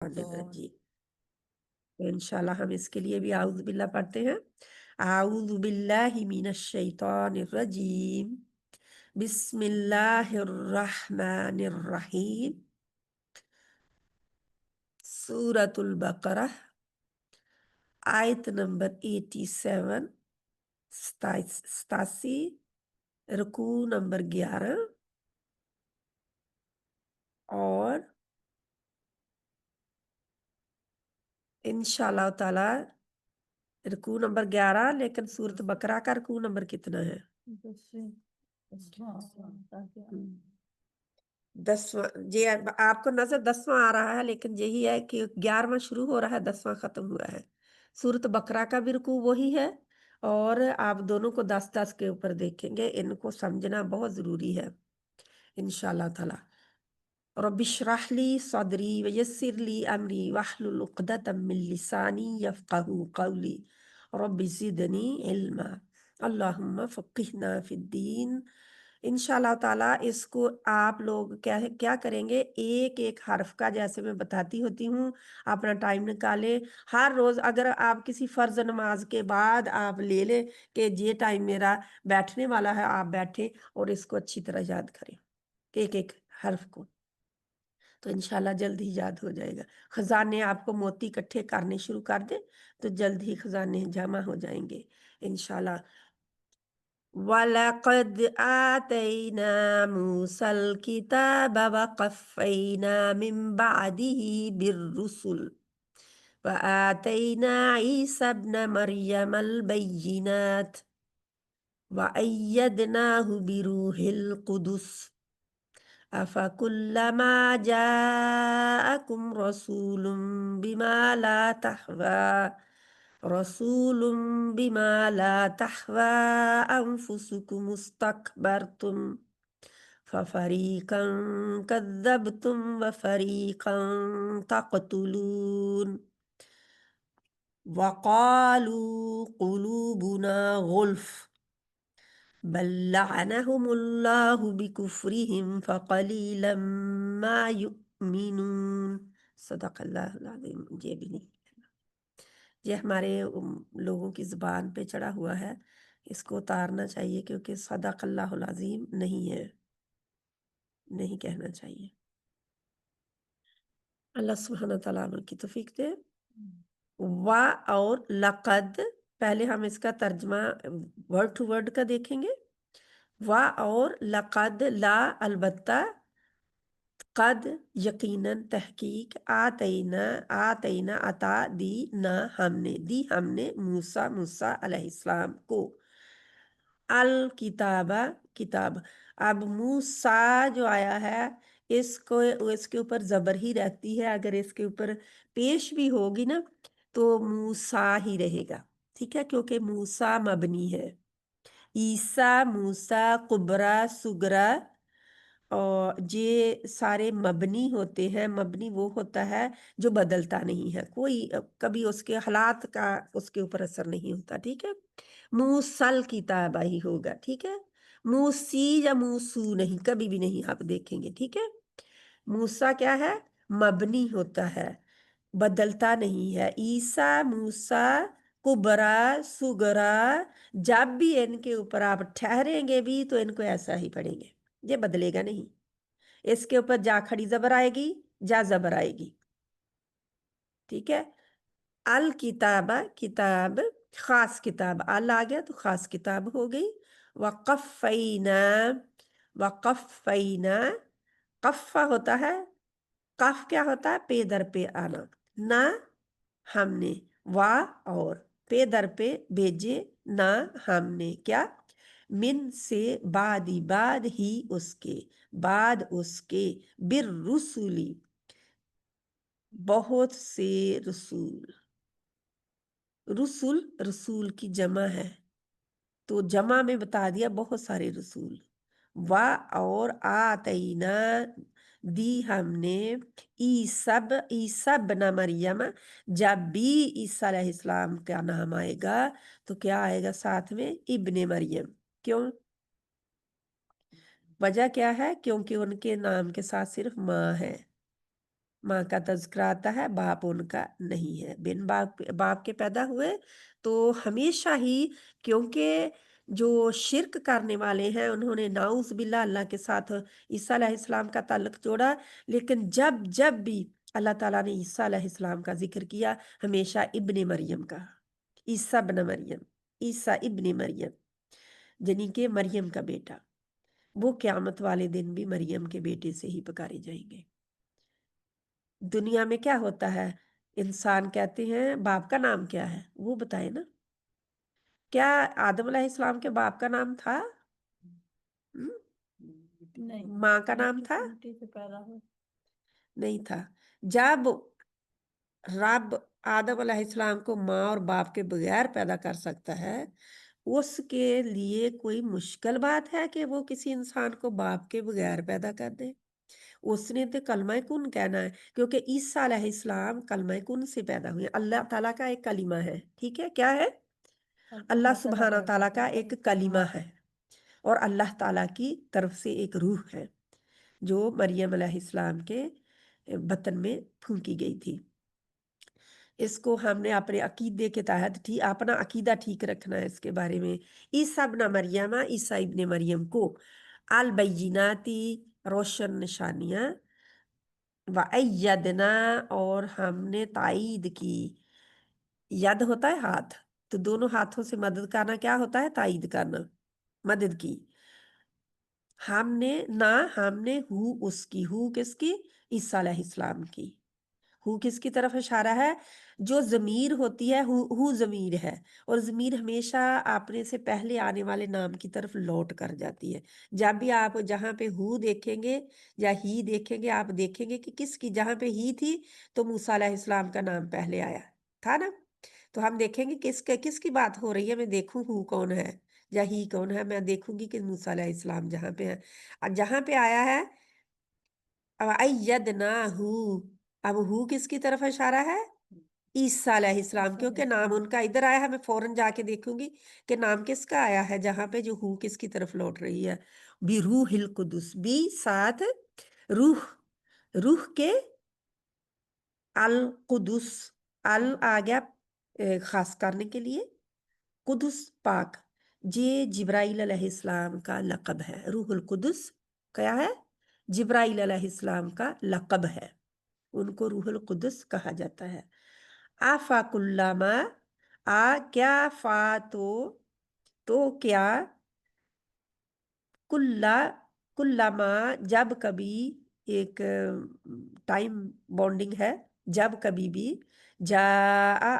الرجیم۔ تو انشاءاللہ ہم اس کے لیے بھی اعوذ باللہ پڑھتے ہیں۔ اعوذ باللہ من الشیطان الرجیم، بسم اللہ الرحمن الرحیم۔ سورۃ البقرہ آیت نمبر 87، 87، رکوع نمبر 11 اور انشاءاللہ تعالی رکوع نمبر 11، لیکن سورۃ بقرہ کا رکوع نمبر کتنا ہے؟ 10واں۔ جی آپ کو نظر 10واں آ رہا ہے، لیکن یہی ہے کہ 11واں شروع ہو رہا ہے، 10واں ختم ہوا ہے۔ سورۃ بقرہ کا بھی رکوع وہی ہے، اور آپ دونوں کو 10 کے اوپر دیکھیں گے، ان کو سمجھنا بہت ضروری ہے انشاءاللہ تعالی۔ رب اشرح لی صدری ویسر لی امری واحلل عقدۃ من لسانی یفقہوا قولی رب زدنی علما اللہم فقہنا فی الدین۔ انشاءاللہ تعالیٰ اس کو آپ لوگ کیا کریں گے، ایک ایک حرف کا، جیسے میں بتاتی ہوتی ہوں، اپنا ٹائم نکالیں ہر روز۔ اگر آپ کسی فرض نماز کے بعد آپ لے لیں کہ یہ ٹائم میرا بیٹھنے والا ہے، آپ بیٹھیں اور اس کو اچھی طرح یاد کریں، ایک ایک حرف کو، تو انشاءاللہ جلد ہی یاد ہو جائے گا۔ خزانے آپ کو موتی اکٹھے کرنے شروع کر دیں تو جلد ہی خزانے جمع ہو جائیں گے انشاءاللہ۔ وَلَقَدْ آتَيْنَا مُوسَى الْكِتَابَ وَقَفَّيْنَا مِن بَعْدِهِ بِالرُّسُلِ وَآتَيْنَا عِيسَى ابْنَ مَرْيَمَ الْبَيِّنَاتِ وَأَيَّدْنَاهُ بِرُوحِ الْقُدُسِ أَفَكُلَّمَا جَاءَكُمْ رَسُولٌ بما لا تحوى أنفسكم استكبرتم ففريقا كذبتم وفريقا تقتلون وقالوا قلوبنا غلف بل لعنهم الله بكفرهم فقليلا ما يؤمنون۔ صدق اللہ العظیم۔ یہ بھی نہیں، یہ ہمارے لوگوں کی زبان پہ چڑھا ہوا ہے، اس کو اتارنا چاہیے، کیونکہ صدق اللہ العظیم نہیں ہے، نہیں کہنا چاہیے۔ اللہ سبحانہ تعالیٰ عمل کی توفیق دے۔ وا اور لقد، پہلے ہم اس کا ترجمہ ورڈ ٹو ورڈ کا دیکھیں گے۔ وا اور لقد، لا البتہ، قد یقیناً، تحقیق، آتینا آتینا عطا دی، نہ ہم نے موسیٰ علیہ السلام کو، الکتابہ کتاب۔ اب موسیٰ جو آیا ہے، اس کے اوپر زبر ہی رہتی ہے، اگر اس کے اوپر پیش بھی ہوگی نا تو موسیٰ ہی رہے گا، ٹھیک ہے، کیونکہ موسیٰ مبنی ہے۔ عیسیٰ، موسیٰ، قبرہ، سگرہ، اور یہ سارے مبنی ہوتے ہیں۔ مبنی وہ ہوتا ہے جو بدلتا نہیں ہے، کوئی کبھی اس کے حالات کا اس کے اوپر اثر نہیں ہوتا، ٹھیک ہے۔ موسل کتابہ ہی ہوگا، ٹھیک ہے، موسی یا موسو نہیں، کبھی بھی نہیں آپ دیکھیں گے، ٹھیک ہے۔ موسیٰ کیا ہے؟ مبنی ہوتا ہے، بدلتا نہیں ہے۔ عیسیٰ، موسیٰ، کبرا، سگرا، جب بھی ان کے اوپر آپ ٹھہریں گے بھی تو ان کو ایسا ہی پڑھیں گے، یہ بدلے گا نہیں۔ اس کے اوپر جا کھڑی زبر آئے گی، جا زبر آئے گی، ٹھیک ہے۔ الکتابہ کتاب، خاص کتاب، ال آ گیا تو خاص کتاب ہو گئی۔ وقفینا، وقفینا، قفہ ہوتا ہے، قف کیا ہوتا ہے؟ پے در پہ آنا، نہ ہم نے، وا اور پے در پہ بھیجے، نہ ہم نے کیا، من سے، بعدی بعد ہی اس کے، بعد اس کے، بالرسولی بہت سے رسول، رسول رسول کی جمع ہے تو جمع میں بتا دیا بہت سارے رسول۔ و اور آتینا دی ہم نے، عیسیٰ ابن مریم، جب بھی عیسیٰ علیہ السلام کا نام آئے گا تو کیا آئے گا ساتھ میں؟ ابن مریم۔ کیوں؟ وجہ کیا ہے؟ کیونکہ ان کے نام کے ساتھ صرف ماں ہے، माँ का तज़किरा आता है, बाप उनका नहीं है। बिन बाप के पैदा हुए तो हमेशा ही, क्योंकि जो शिरक करने वाले हैं उन्होंने नाउज़ बिल्ला अल्लाह के साथ ईसा अलैहिस्सलाम का ताल्लुक जोड़ा। लेकिन जब जब भी अल्लाह ताला ने ईसा अलैहिस्सलाम का जिक्र किया, हमेशा इब्ने मरियम का, ईसा इब्न मरियम, ईसा इब्ने मरियम, यानी कि मरियम का बेटा। वो क़यामत वाले दिन भी मरियम के बेटे से ही पुकारे जाएंगे। दुनिया में क्या होता है, इंसान कहते हैं बाप का नाम क्या है, वो बताए ना। क्या आदम अलैहिस्सलाम के बाप का नाम था? हम्म? नहीं, माँ का नाम था? मिट्टी से पैदा हुए। नहीं था। जब रब आदम अलैहिस्सलाम को माँ और बाप के बगैर पैदा कर सकता है, उसके लिए कोई मुश्किल बात है कि वो किसी इंसान को बाप के बगैर पैदा कर दे? उसने तो कलमा कुन कहना है, क्योंकि ईसा अलैहिस्सलाम कलमा कुन से पैदा हुए। अल्लाह ताला का एक कलीमा है, ठीक है, क्या है? अल्लाह सुब्हाना ताला का एक कलीमा है, और अल्लाह ताला की तरफ से एक रूह है जो मरियम अलैहिस्सलाम के बतन में फूंकी गई थी। इसको हमने अपने अकीदे के तहत अपना अकीदा ठीक रखना है इसके बारे में। ईसा इब्न मरियम, ईसा इब्न मरियम को अल बैयिनाती, रोशन निशानियाँ, व अय्यदना, और हमने तायीद की। यद होता है हाथ, तो दोनों हाथों से मदद करना क्या होता है? तायीद करना, मदद की। हमने उसकी, हु किसकी? ईसा अलैहिस्सलाम की। हु किसकी तरफ इशारा है? जो ज़मीर होती है, हु ज़मीर है, और ज़मीर हमेशा अपने से पहले आने वाले नाम की तरफ लौट कर जाती है। जब भी आप जहाँ पे हु देखेंगे या ही देखेंगे, आप देखेंगे कि किसकी, जहाँ पे ही थी तो मूसा अलैहिस्सलाम का नाम पहले आया था ना। तो हम देखेंगे किसकी बात हो रही है, मैं देखूं हु कौन है या ही कौन है, मैं देखूंगी कि मूसा अलैहिस्सलाम जहाँ पे है। और जहाँ पे आया है अब अय्यदनाहु, अब हु किसकी तरफ इशारा है? ईसा अलैहिस्सलाम, क्योंकि नाम उनका इधर आया है। मैं फौरन जाके देखूंगी कि नाम किसका आया है, जहां पे जो हु किसकी तरफ लौट रही है। बी रूहिल कुदुस, बी साथ रूह, रूह के, अल कुदुस, अल आ गया खास करने के लिए, कुदुस पाक। ये जिब्राइल अलैहिस्सलाम का लक़ब है। रूहुल कुदुस क्या है? जिब्राइल अलैहिस्सलाम का लक़ब है, उनको रूहुल कुदुस कहा जाता है। आफा कुल्लामा, आ क्या, फा तो क्या, कुल्ला, कुल्लामा जब कभी, एक टाइम बॉन्डिंग है, जब कभी भी, जा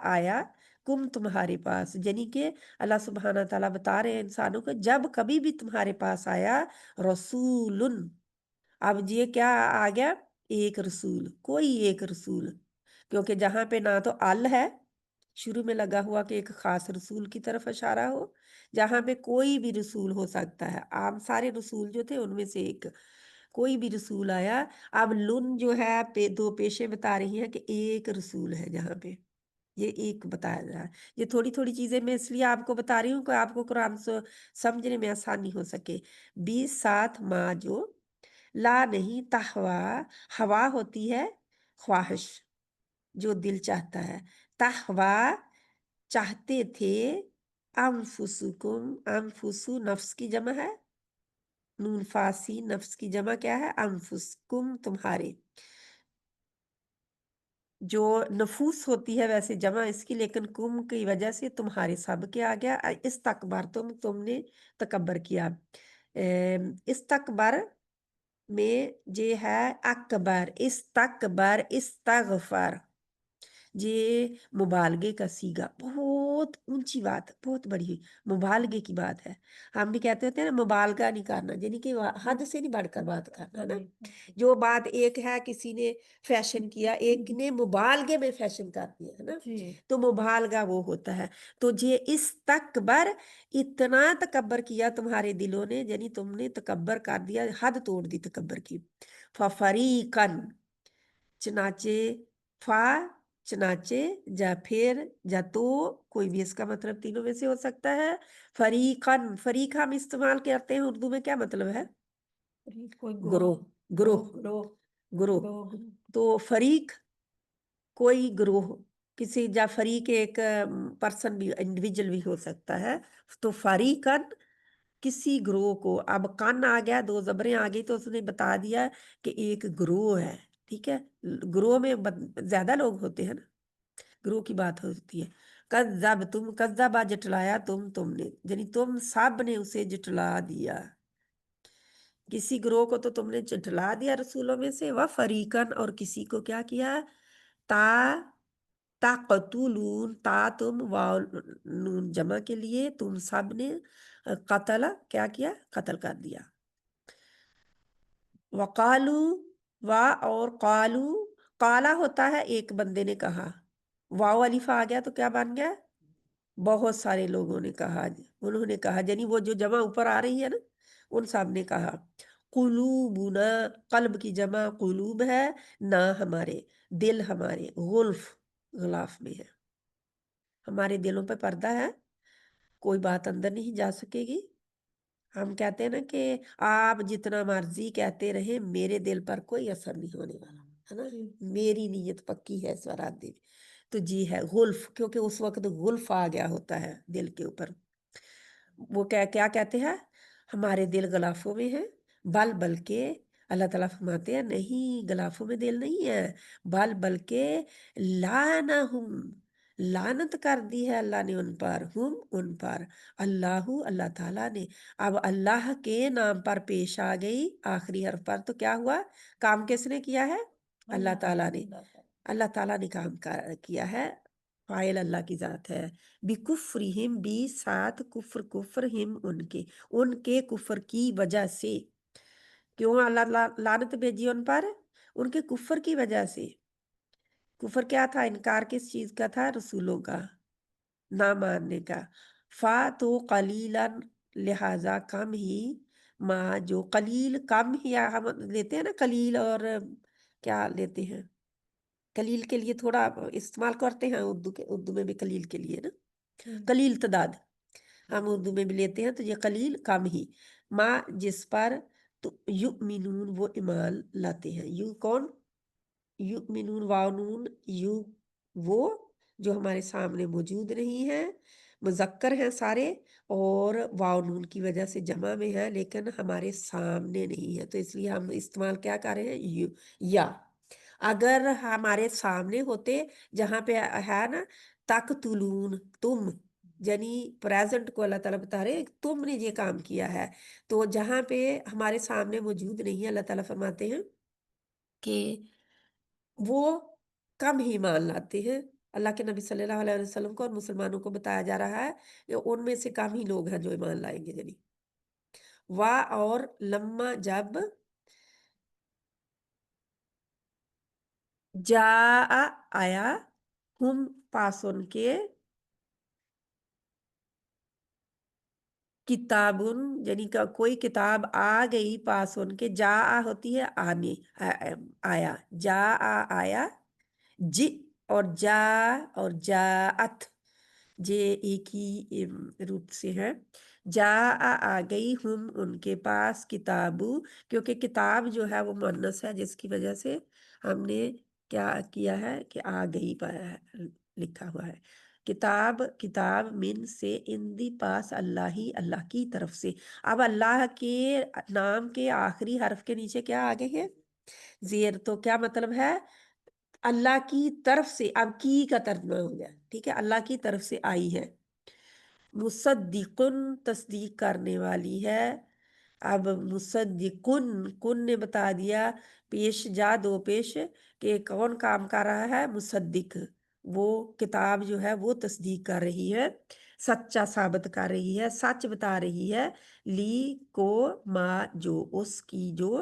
आया, कुम तुम्हारे पास, यानी कि अल्लाह सुब्हाना ताला बता रहे हैं इंसानों को, जब कभी भी तुम्हारे पास आया रसूलुन। अब ये क्या आ गया? एक रसूल, कोई एक रसूल, क्योंकि जहाँ पे ना तो अल है शुरू में लगा हुआ कि एक खास रसूल की तरफ इशारा हो, जहाँ पे कोई भी रसूल हो सकता है। आम सारे रसूल जो थे उनमें से एक कोई भी रसूल आया। अब लुन जो है दो पेशे बता रही हैं कि एक रसूल है, जहाँ पे ये एक बताया जा रहा है। ये थोड़ी थोड़ी चीजें मैं इसलिए आपको बता रही हूँ कि आपको कुरान समझने में आसानी हो सके। 20 माँ जो, ला नहीं, तहवा, हवा होती है ख्वाहिश, जो दिल चाहता है। तहवा चाहते थे, अनफुसुकुम, अनफुसु नफ्स की जमा है, नून फासी नफ्स की जमा क्या है? अनफुसकुम, तुम्हारे। जो नफूस होती है वैसे जमा इसकी, लेकिन कुम की वजह से तुम्हारे सब के आ गया। इस तकबर, तुमने तकबर किया। इस तकबर में जे है अकबर, इस तकबर, इस्तगफर, ये मुबालगे का सीगा, बहुत ऊंची बात, बहुत बड़ी मुबालगे की बात है। हम भी कहते होते हैं ना, मुबालगा नहीं करना, यानी कि हद से नहीं बढ़कर बात करना ना। जो बात एक है, किसी ने फैशन किया, एक ने मुबालगे में फैशन कर दिया है ना, तो मुबालगा वो होता है। तो ये इस तकबर, इतना तकबर किया तुम्हारे दिलों ने, यानी तुमने तकबर कर दिया, हद तोड़ दी तकबर की। फरीकन, चनाचे, फा चनाचे, जा फिर, जा तो, कोई भी इसका मतलब तीनों में से हो सकता है। फरीकन, फरीक हम इस्तेमाल करते हैं उर्दू में, क्या मतलब है? कोई ग्रोह, ग्रोह, ग्रोह। ग्रोह। दो ग्रुप। तो फरीक कोई ग्रोह, किसी या फरीक एक पर्सन भी, इंडिविजुअल भी हो सकता है। तो फरीकन किसी ग्रोह को, अब कन आ गया, दो जबरें आ गई तो उसने बता दिया कि एक ग्रोह है। ठीक है, ग्रोह में ज्यादा लोग होते हैं ना, ग्रोह की बात होती है। कज्जब तुम, कज्जबा जटलाया तुमने, यानी तुम सब ने उसे जटला दिया। किसी ग्रोह को तो तुमने जटला दिया रसूलों में से, वह फरीकन, और किसी को क्या किया, ता ताकतुलून, ता तुम, वाव नून जमा के लिए, तुम सब ने कतला क्या किया, कत्ल कर दिया। वकालू, वा और कालू, काला होता है एक बंदे ने कहा, वाव अलिफा आ गया तो क्या बन गया, बहुत सारे लोगों ने कहा, उन्होंने कहा, यानी वो जो जमा ऊपर आ रही है ना, उन सब ने कहा। कुलूबुना, कल्ब की जमा कुलूब है, ना हमारे दिल, हमारे गुल्फ, गुलाफ में है, हमारे दिलों पे पर्दा है, कोई बात अंदर नहीं जा सकेगी। हम कहते हैं ना कि आप जितना मर्जी कहते रहे, मेरे दिल पर कोई असर नहीं होने वाला, है ना, मेरी नीयत पक्की है इस वरात में। तो जी है गुल्फ, क्योंकि उस वक्त गुल्फ आ गया होता है दिल के ऊपर। वो क्या क्या कहते हैं, हमारे दिल गलाफों में है, बल्कि अल्लाह ताला फरमाते हैं नहीं, गलाफों में दिल नहीं है, बल्कि लानहुम, लानत कर दी है अल्लाह ने उन पर, हुम उन पर, अल्लाह ताला ने। अब अल्लाह के नाम पर पेश आ गई आखिरी हर्फ पर, तो क्या हुआ, काम किसने किया है, अल्लाह ताला ने। अल्लाह ताला ने काम किया है, फाइल अल्लाह की जात है। बिकुफ्रिहिम, बी साथ कुफ्र, कुफ्र हिम उनके, उनके कुफ्र की वजह से। क्यों अल्लाह लानत भेजी उन पर, उनके कुफ्र की वजह से। कुफ्र क्या था, इनकार किस चीज का था, रसूलों का ना मानने का। फा तो कलीलन, लिहाजा कम ही, माँ जो कलील कम ही, हम लेते हैं ना कलील, और क्या लेते हैं, कलील के लिए थोड़ा इस्तेमाल करते हैं, उर्दू में भी कलील के लिए ना, कलील तादाद हम उर्दू में भी लेते हैं, तो ये कलील कम ही, माँ जिस पर, तो युमिनून वो ईमान लाते हैं, यू कौन, युमिनून वानून, यू वो जो हमारे सामने मौजूद नहीं है, मुजक्कर हैं सारे, और वानून की वजह से जमा में है, लेकिन हमारे सामने नहीं है, तो इसलिए हम इस्तेमाल क्या कर रहे हैं, यू या। अगर हमारे सामने होते, जहाँ पे है ना, तकतुलून तुम, यानी प्रेजेंट को अल्लाह ताला बता रहे तुमने ये काम किया है, तो जहाँ पे हमारे सामने मौजूद नहीं है, अल्लाह ताला फरमाते हैं कि वो कम ही मान लाते हैं। अल्लाह के नबी सल्लल्लाहु अलैहि वसल्लम को और मुसलमानों को बताया जा रहा है कि उनमें से कम ही लोग हैं जो ईमान लाएंगे, यानी वाह, और लम्मा जब, जा आया, हम पास उनके, किताबुन यानी का कोई किताब आ गई पास उनके, जा आ होती है आने, आया, जा आया, जी और जा और जाअत, ये एक ही रूप से है। जा आ गई हम उनके पास, किताबु, क्योंकि किताब जो है वो मुअन्नस है, जिसकी वजह से हमने क्या किया है कि आ गई पाया है, लिखा हुआ है। किताब, किताब मिन से, इन दी पास, अल्लाह ही, अल्लाह की तरफ से। अब अल्लाह के नाम के आखिरी हर्फ के नीचे क्या आ गए हैं, जेर, तो क्या मतलब है, अल्लाह की तरफ से, अब की का तर्जुमा हो गया, ठीक है, अल्लाह की तरफ से आई है। मुसद्दिकुन, तस्दीक करने वाली है। अब मुसद्दिकुन, कुन ने बता दिया, पेश जा दो पेश, कि कौन काम कर रहा है, मुसद्दिक, वो किताब जो है वो तस्दीक कर रही है, सच्चा साबित कर रही है, सच बता रही है। ली को, माँ जो, उसकी जो,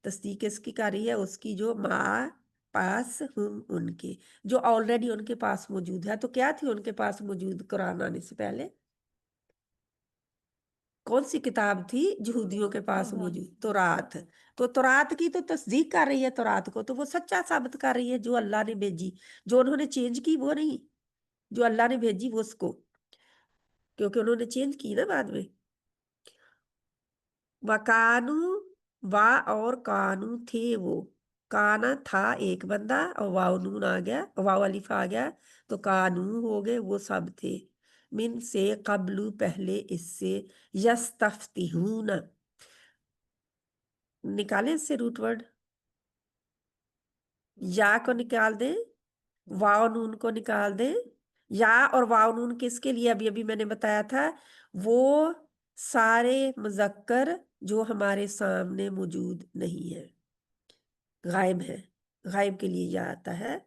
तस्दीक किसकी कर रही है, उसकी जो, माँ पास, हम उनके, जो ऑलरेडी उनके पास मौजूद है। तो क्या थी उनके पास मौजूद कुरान आने से पहले, कौन सी किताब थी यहूदियों के पास मौजूद, तौरात। तो तौरात की तो तस्दीक कर रही है, तौरात को तो वो सच्चा साबित कर रही है, जो अल्लाह ने भेजी, जो उन्होंने चेंज की वो नहीं, जो अल्लाह ने भेजी वो उसको, क्योंकि उन्होंने चेंज की ना बाद में। वकानू, वा और कानू थे वो, काना था एक बंदा और वाव नून आ गया, वाव अलिफ आ गया तो कानू हो गए, वो सब थे। मिन से कबलू पहले इससे, यस्तफ्तिहून निकालें इससे रूट वर्ड, या को निकाल दें, वाव नून को निकाल दें। या और वाव नून किसके लिए, अभी अभी मैंने बताया था, वो सारे मुजक्कर जो हमारे सामने मौजूद नहीं है, गायब है, गायब के लिए यह आता है।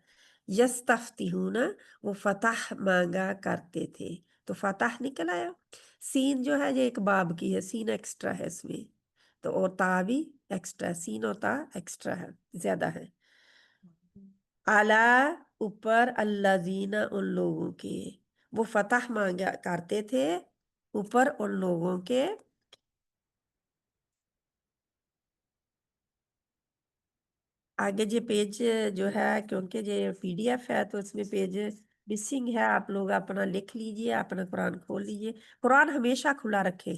यस्तफ्तिहूना, वो फतह मांगा करते थे, तो फतह निकल आया। सीन जो है ये एक बाब की है, सीन एक्स्ट्रा है इसमें, तो और ता भी एक्स्ट्रा, सीन और ता एक्स्ट्रा है, ज्यादा है। आला ऊपर, अल्लाजीना उन लोगों के, वो फतह मांगा करते थे ऊपर उन लोगों के। आगे ये पेज जो है, क्योंकि ये पीडीएफ है तो इसमें पेज मिसिंग है, आप लोग अपना लिख लीजिए, अपना कुरान खोल लीजिए। कुरान हमेशा खुला रखें,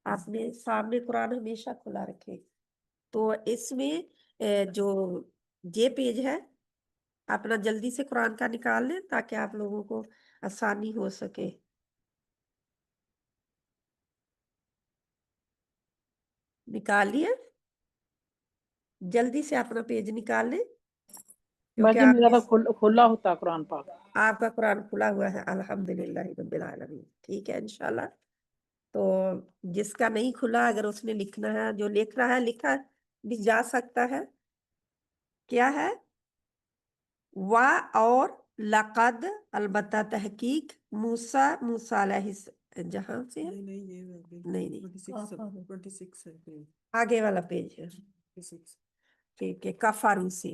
आपने सामने कुरान हमेशा खुला रखें। तो इसमें जो ये पेज है, अपना जल्दी से कुरान का निकाल लें ताकि आप लोगों को आसानी हो सके। निकाल लिए, जल्दी से अपना पेज निकाल लें, क्योंकि बाजी मेरा आपके तो खुला होता है कुरान पाक। आपका कुरान खुला हुआ है, अल्हम्दुलिल्लाह रब्बिल आलमीन। ठीक है इंशाल्लाह। तो जिसका नहीं खुला, अगर उसने लिखना है, जो लिख रहा है लिखा भी जा सकता है। क्या है, वा और लक़द, अलबत्ता तहकीक, मूसा, मूसा जहां से है? नहीं नहीं, 26 है पेज। आगे वाला पेज है। 26। ठीक है, कफारू से।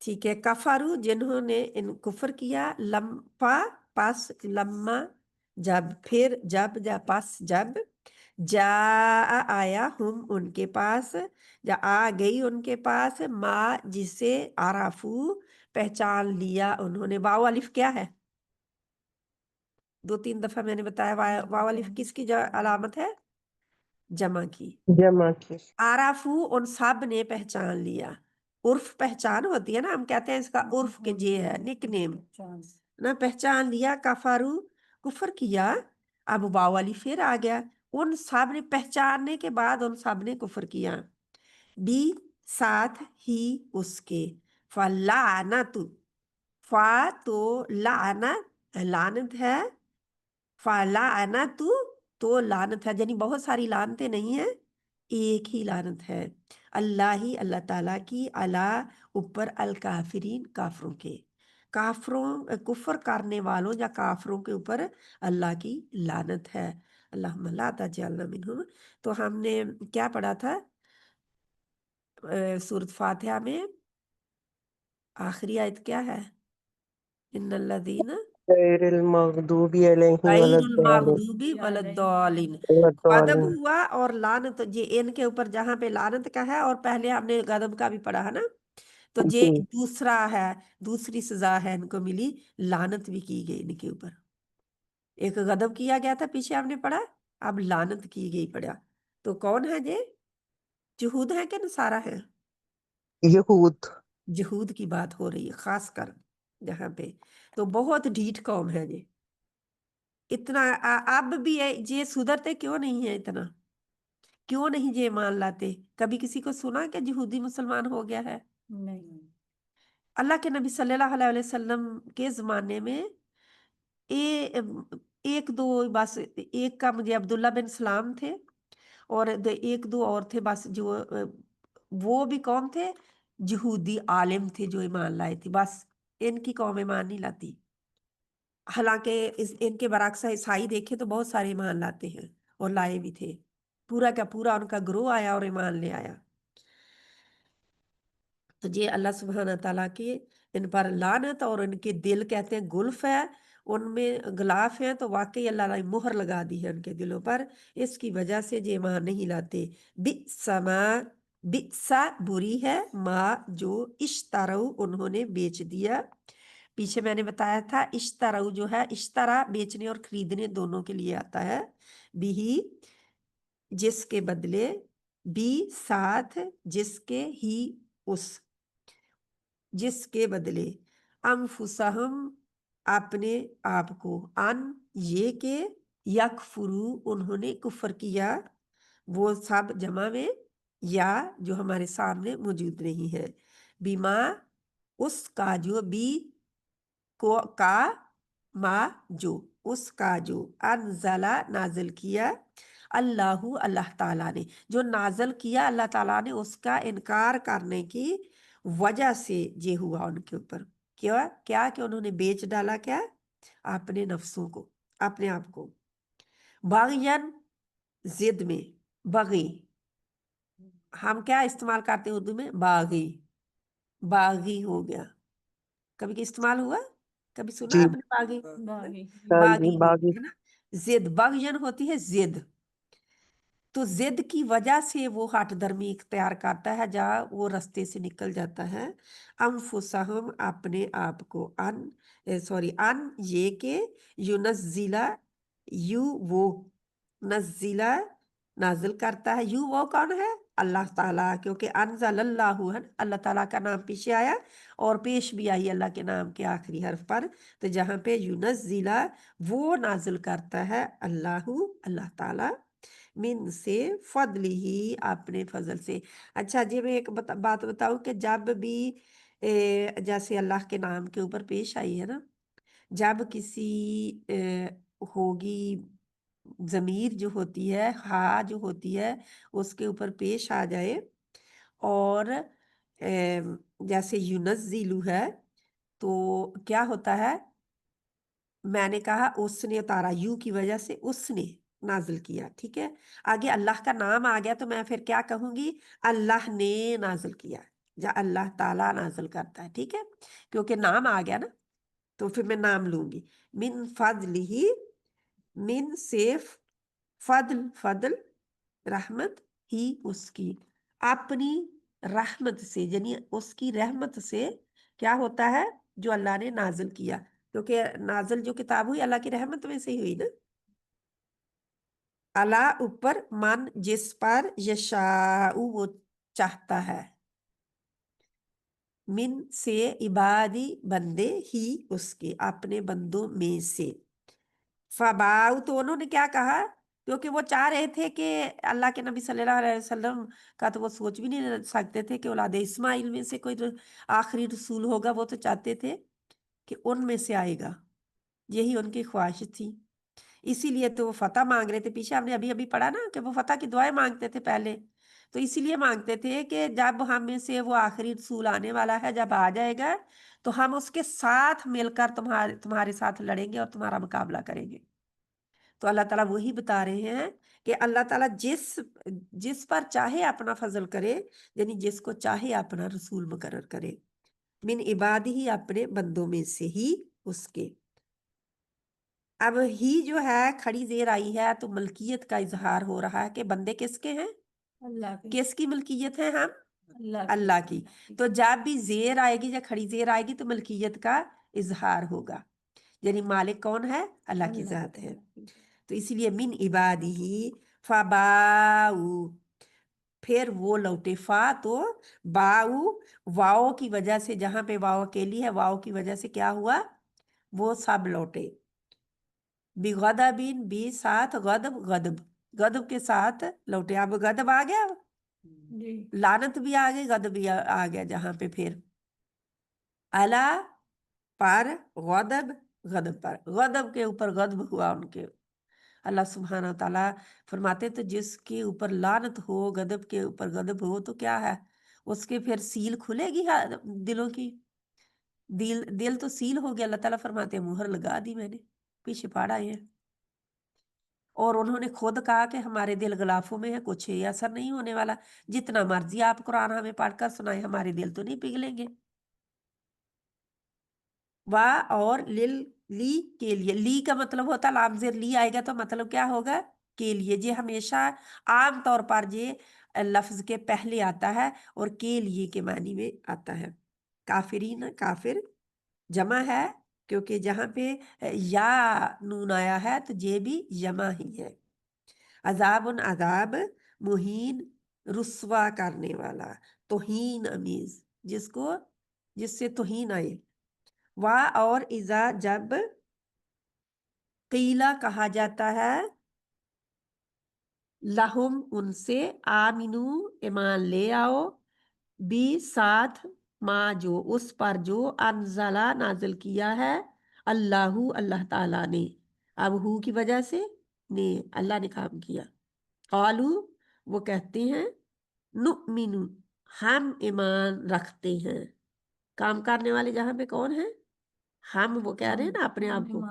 ठीक है, कफारू जिन्होंने इन कुफर किया, लम्पा पास लम्मा, जब फिर जब जा पास जब, जा आया हम उनके पास, जा आ गई उनके पास, माँ जिसे आराफू पहचान लिया उन्होंने। वाव अलिफ क्या है, 2-3 दफा मैंने बताया, वाव अलिफ किसकी अलामत है, जमा की। जमा की। आराफू उन सब ने पहचान लिया, उर्फ पहचान होती है ना, हम कहते हैं इसका उर्फ के जे है निकनेम ना, पहचान लिया। कफारू कुफर किया, अब वाव अलिफ फिर आ गया, उन सब ने पहचानने के बाद उन सब ने कुफर किया। बी साथ ही उसके, फलानतु, फा तो लानत, लानत है, फलानतु तो लानत है, यानी बहुत सारी लानतें नहीं है, एक ही लानत है। अल्लाह ही, अल्लाह ताला की, अला ऊपर, अल काफिरीन काफरों के, काफरों कुफर करने वालों या काफरों के ऊपर अल्लाह की लानत है। अल्लाहुम्मा ला तजअलना मिनहुम। तो हमने क्या पढ़ा था सूरत फातिहा में, आखिरी आयत क्या है, इन्नल्लज़ीना गैरिल मग़दूबी अलैहिम गैरुल वलद्दालिन। मग़दूबी वलद्दालिन। गदब वलद्दालिन। हुआ और लानत, ये इनके ऊपर जहां पे लानत का है, और पहले हमने गदब का भी पढ़ा है ना, तो ये जी। दूसरा है, दूसरी सजा है इनको मिली, लानत भी की गई इनके ऊपर। एक गदब किया गया था पीछे हमने पढ़ा, अब लानत की गई पड़ा। तो कौन है ये, यहूद है कि नसारा है? यहूद। यहूद की बात हो रही है खास कर यहाँ पे। तो बहुत ढीठ कौम है ये, इतना अब भी है, ये सुधरते क्यों नहीं है इतना, क्यों नहीं ये मान लाते? कभी किसी को सुना कि यहूदी मुसलमान हो गया है? नहीं। अल्लाह के नबी सल्लल्लाहु अलैहि वसल्लम के ज़माने में एक दो बस, एक का मुझे अब्दुल्ला बिन सलाम थे, और एक दो और थे बस, जो वो भी कौन थे, यहूदी आलिम थे जो ईमान लाए थे, बस इनकी कौम ईमान नहीं लाती। हालांकि इनके बरक्स ईसाई देखे तो बहुत सारे ईमान लाते हैं, और लाए भी थे, पूरा का पूरा उनका ग्रोह आया और ईमान ले आया। तो ये अल्लाह सुब्हान ताला की इन पर लानत, और इनके दिल कहते हैं गुल्फ है, उनमें गिलाफ है, तो वाकई अल्लाह ने मुहर लगा दी है उनके दिलों पर, इसकी वजह से ये ईमान नहीं लाते। बिस्मा, बिस्सा बुरी है, माँ जो इश्तरऊ उन्होंने बेच दिया। पीछे मैंने बताया था इश्तरऊ जो है, इश्तरा बेचने और खरीदने दोनों के लिए आता है, बिही जिसके बदले, बी साथ जिसके, ही उस, जिसके बदले अनफुसहम अपने आप को, अन ये के, यकफुरू उन्होंने कुफर किया, वो सब जमा में, या जो हमारे सामने मौजूद नहीं है, बीमा उसका जो, बी को का, मा जो, उसका जो, अनजला नाजिल किया, अल्लाहु अल्लाह ताला ने, जो नाजिल किया अल्लाह ताला ने, उसका इनकार करने की वजह से ये हुआ उनके ऊपर। क्या क्या कि उन्होंने बेच डाला क्या, अपने नफ्सों को, अपने आप को, बागियन जिद में, बगी हम क्या इस्तेमाल करते हैं उर्दू में, बागी, बागी हो गया, कभी इस्तेमाल हुआ, कभी सुना जी आपने बागी, बागी। हाँ जी बागी हो बागी गया, है ना। जिद, बागियन होती है जिद, तो जिद की वजह से वो हठ धर्मी इख्तियार करता है, जहाँ वो रास्ते से निकल जाता है। अनफुसहम अपने आप को, अन ये के, युनज़िला यू वो, नज़िला नाजिल करता है, यू वो कौन है, अल्लाह ताला, क्योंकि अनज़लल्लाहु है, अल्लाह ताला का नाम पीछे आया और पेश भी आई अल्लाह के नाम के आखिरी हर्फ पर, तो जहाँ पे युनज़िला वो नाजिल करता है, अल्लाहु अल्लाह ताला, मिन से, फضल ही अपने फजल से। अच्छा जी, मैं एक बात बताऊं कि जब भी जैसे अल्लाह के नाम के ऊपर पेश आई है ना, जब किसी होगी जमीर जो होती है, हा जो होती है, उसके ऊपर पेश आ जाए, और जैसे युनज़िलु है, तो क्या होता है, मैंने कहा उसने उतारा, यू की वजह से उसने नाजिल किया, ठीक है। आगे अल्लाह का नाम आ गया तो मैं फिर क्या कहूंगी, अल्लाह ने नाजिल किया, या अल्लाह ताला नाजिल करता है, ठीक है, क्योंकि नाम आ गया ना, तो फिर मैं नाम लूंगी। मिन फजलिही, मिन से, फदल फदल, रहमत ही उसकी, अपनी रहमत से, यानी उसकी रहमत से क्या होता है, जो अल्लाह ने नाजिल किया, क्योंकि नाजिल जो किताब हुई अल्लाह की रहमत में से ही हुई ना, अल्लाह ऊपर, मन जिस पर, यशाऊ वो चाहता है, मिन से, इबादी बंदे ही उसके, अपने बंदों में से, फबाऊ तो उन्होंने क्या कहा, क्योंकि वो चाह रहे थे कि अल्लाह के नबी सल्लल्लाहु अलैहि वसल्लम का, तो वो सोच भी नहीं सकते थे कि औलाद इस्माइल में से कोई आखिरी रसूल होगा, वो तो चाहते थे कि उनमें से आएगा, यही उनकी ख्वाहिश थी, इसीलिए तो वो फतह मांग रहे थे। पीछे हमने अभी अभी पढ़ा ना कि वो फतह की दुआएं मांगते थे पहले, तो इसीलिए मांगते थे कि जब हम में से वो आखिरी रसूल आने वाला है, जब आ जाएगा तो हम उसके साथ मिलकर तुम्हारे तुम्हारे साथ लड़ेंगे और तुम्हारा मुकाबला करेंगे। तो अल्लाह ताला वही बता रहे हैं कि अल्लाह ताला जिस जिस पर चाहे अपना फजल करे, यानी जिसको चाहे अपना रसूल मुकर्रर करे, मिन इबादी ही, अपने बंदों में से ही उसके। अब ही जो है खड़ी जेर आई है, तो मलकियत का इजहार हो रहा है कि बंदे किसके हैं, अल्लाह के, किसकी मलकियत है, हम अल्लाह अल्लाह की। तो जब भी जेर आएगी या खड़ी जेर आएगी तो मलकियत का इजहार होगा, यानी मालिक कौन है, अल्लाह की जात है। तो इसीलिए मिन इबादी ही, फबाऊ, फिर वो लौटे, फा तो बाऊ, वाओ की वजह से, जहां पे वाओ अकेली है, वाओ की वजह से क्या हुआ, वो सब लौटे, बिगदबिन, बी साथ गदब, गदब गदब के साथ लौटे। अब गदब आ गया, जी। लानत भी आ गई, गदब भी आ गया, जहां पे फिर अला पर, गदब, गदब पर, गदब के ऊपर गदब हुआ उनके। अल्लाह सुब्हाना ताला फरमाते, तो जिसके ऊपर लानत हो, गदब के ऊपर गदब हो, तो क्या है, उसके फिर सील खुलेगी दिलों की, दिल दिल तो सील हो गया, अल्लाह ताला फरमाते मुहर लगा दी मैंने, पीछे पढ़ा है। और उन्होंने खुद कहा कि हमारे दिल गलाफों में है, कुछ ये असर नहीं होने वाला, जितना मर्जी आप कुरान हमें पढ़कर सुनाए, हमारे दिल तो नहीं पिघलेंगे। वाह, और लिल, ली के लिए, ली का मतलब होता है, लामजेर ली आएगा तो मतलब क्या होगा, के लिए। ये हमेशा आम तौर पर ये लफ्ज के पहले आता है और के लिए के मानी में आता है। काफिरीन, काफिर जमा है, क्योंकि जहां पे या नून आया है तो ये भी जमा ही है। अजाबुन, अजाब, मुहीन, रुस्वा करने वाला, توہین امیز، جس سے توہین آئے. وا اور اذا جب قیلا کہا جاتا ہے لہم ان سے آمنو ایمان لے آؤ بھی ساتھ ما جو اس پر جو انزلہ نازل کیا ہے اللہ تعالیٰ نے. اب ہو کی وجہ سے نے اللہ نے کام کیا. قالو وہ کہتے ہیں نؤمن ہم ایمان رکھتے ہیں. کام کرنے والے جہاں پہ کون ہیں؟ ہم. وہ کہہ رہے ہیں نا اپنے آپ کو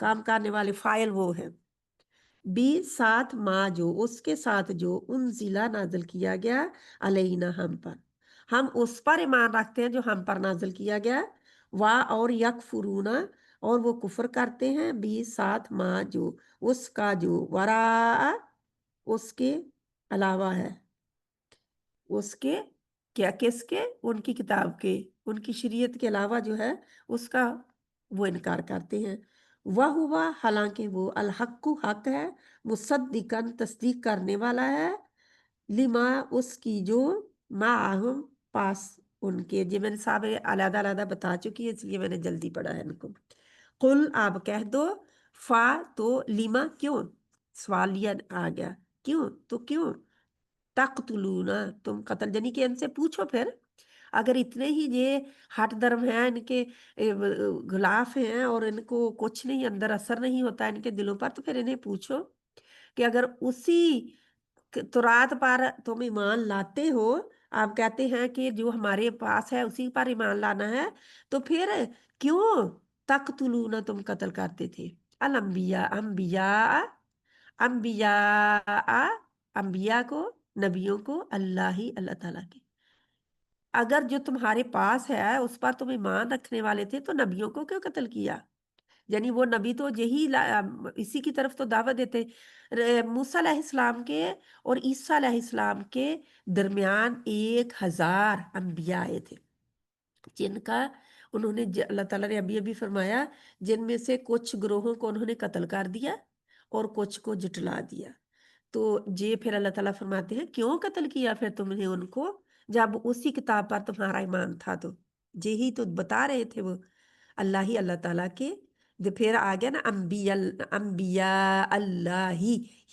کام کرنے والے، فائل وہ ہیں. بھی ساتھ ما جو اس کے ساتھ جو انزلہ نازل کیا گیا علینا ہم پر، ہم اس پر ایمان رکھتے ہیں جو ہم پر نازل کیا گیا. وا اور یکفرون اور وہ کفر کرتے ہیں بھی ساتھ ما جو اس کا جو ورا اس کے علاوہ ہے، اس کے کیا کس کے؟ ان کی کتاب کے، ان کی شریعت کے علاوہ جو ہے اس کا وہ انکار کرتے ہیں. وہ ہوا حالانکہ وہ الحق حق ہے، مصدقاً تصدیق کرنے والا ہے، لما اس کی جو معہم پاس ان کے. جی میں نے صاحب علیحدہ علیحدہ بتا چکی ہے اس لیے میں نے جلدی پڑھا ہے ان کو. قل آپ کہہ دو فا تو لما کیوں، سوالیہ آ گیا کیوں تو کیوں، تقتلون تم قتل، یعنی کہ ان سے پوچھو پھر اگر اتنے ہی یہ ہٹ درم ہیں، ان کے غلاف ہیں اور ان کو کچھ نہیں اندر اثر نہیں ہوتا ان کے دلوں پر، تو پھر انہیں پوچھو کہ اگر اسی تورات پر تم ایمان لاتے ہو، آپ کہتے ہیں کہ جو ہمارے پاس ہے اسی پر ایمان لانا ہے، تو پھر کیوں تقتلون تم قتل کرتے تھے الانبیاء انبیاء کو، نبیوں کو، اللہ تعالیٰ کے. اگر جو تمہارے پاس ہے اس پر تم ایمان رکھنے والے تھے تو نبیوں کو کیوں قتل کیا؟ یعنی وہ نبی تو یہی اسی کی طرف تو دعوت دیتے. موسیٰ علیہ السلام کے اور عیسیٰ علیہ السلام کے درمیان 1000 انبیاء آئے تھے، جن کا انہوں نے اللہ تعالیٰ نے ابھی فرمایا جن میں سے کچھ گروہوں کو انہوں نے قتل کر دیا اور کچھ کو جٹلا دیا. تو یہ پھر اللہ تعالیٰ فرماتے ہیں کیوں قتل کیا پھر تم نے ان کو، جب اسی کتاب پر تمہارا ایمان تھا. تو یہی تو بتا رہے تھے وہ اللہ تعالیٰ کے. جو پھر آ گیا نا انبیاء اللہ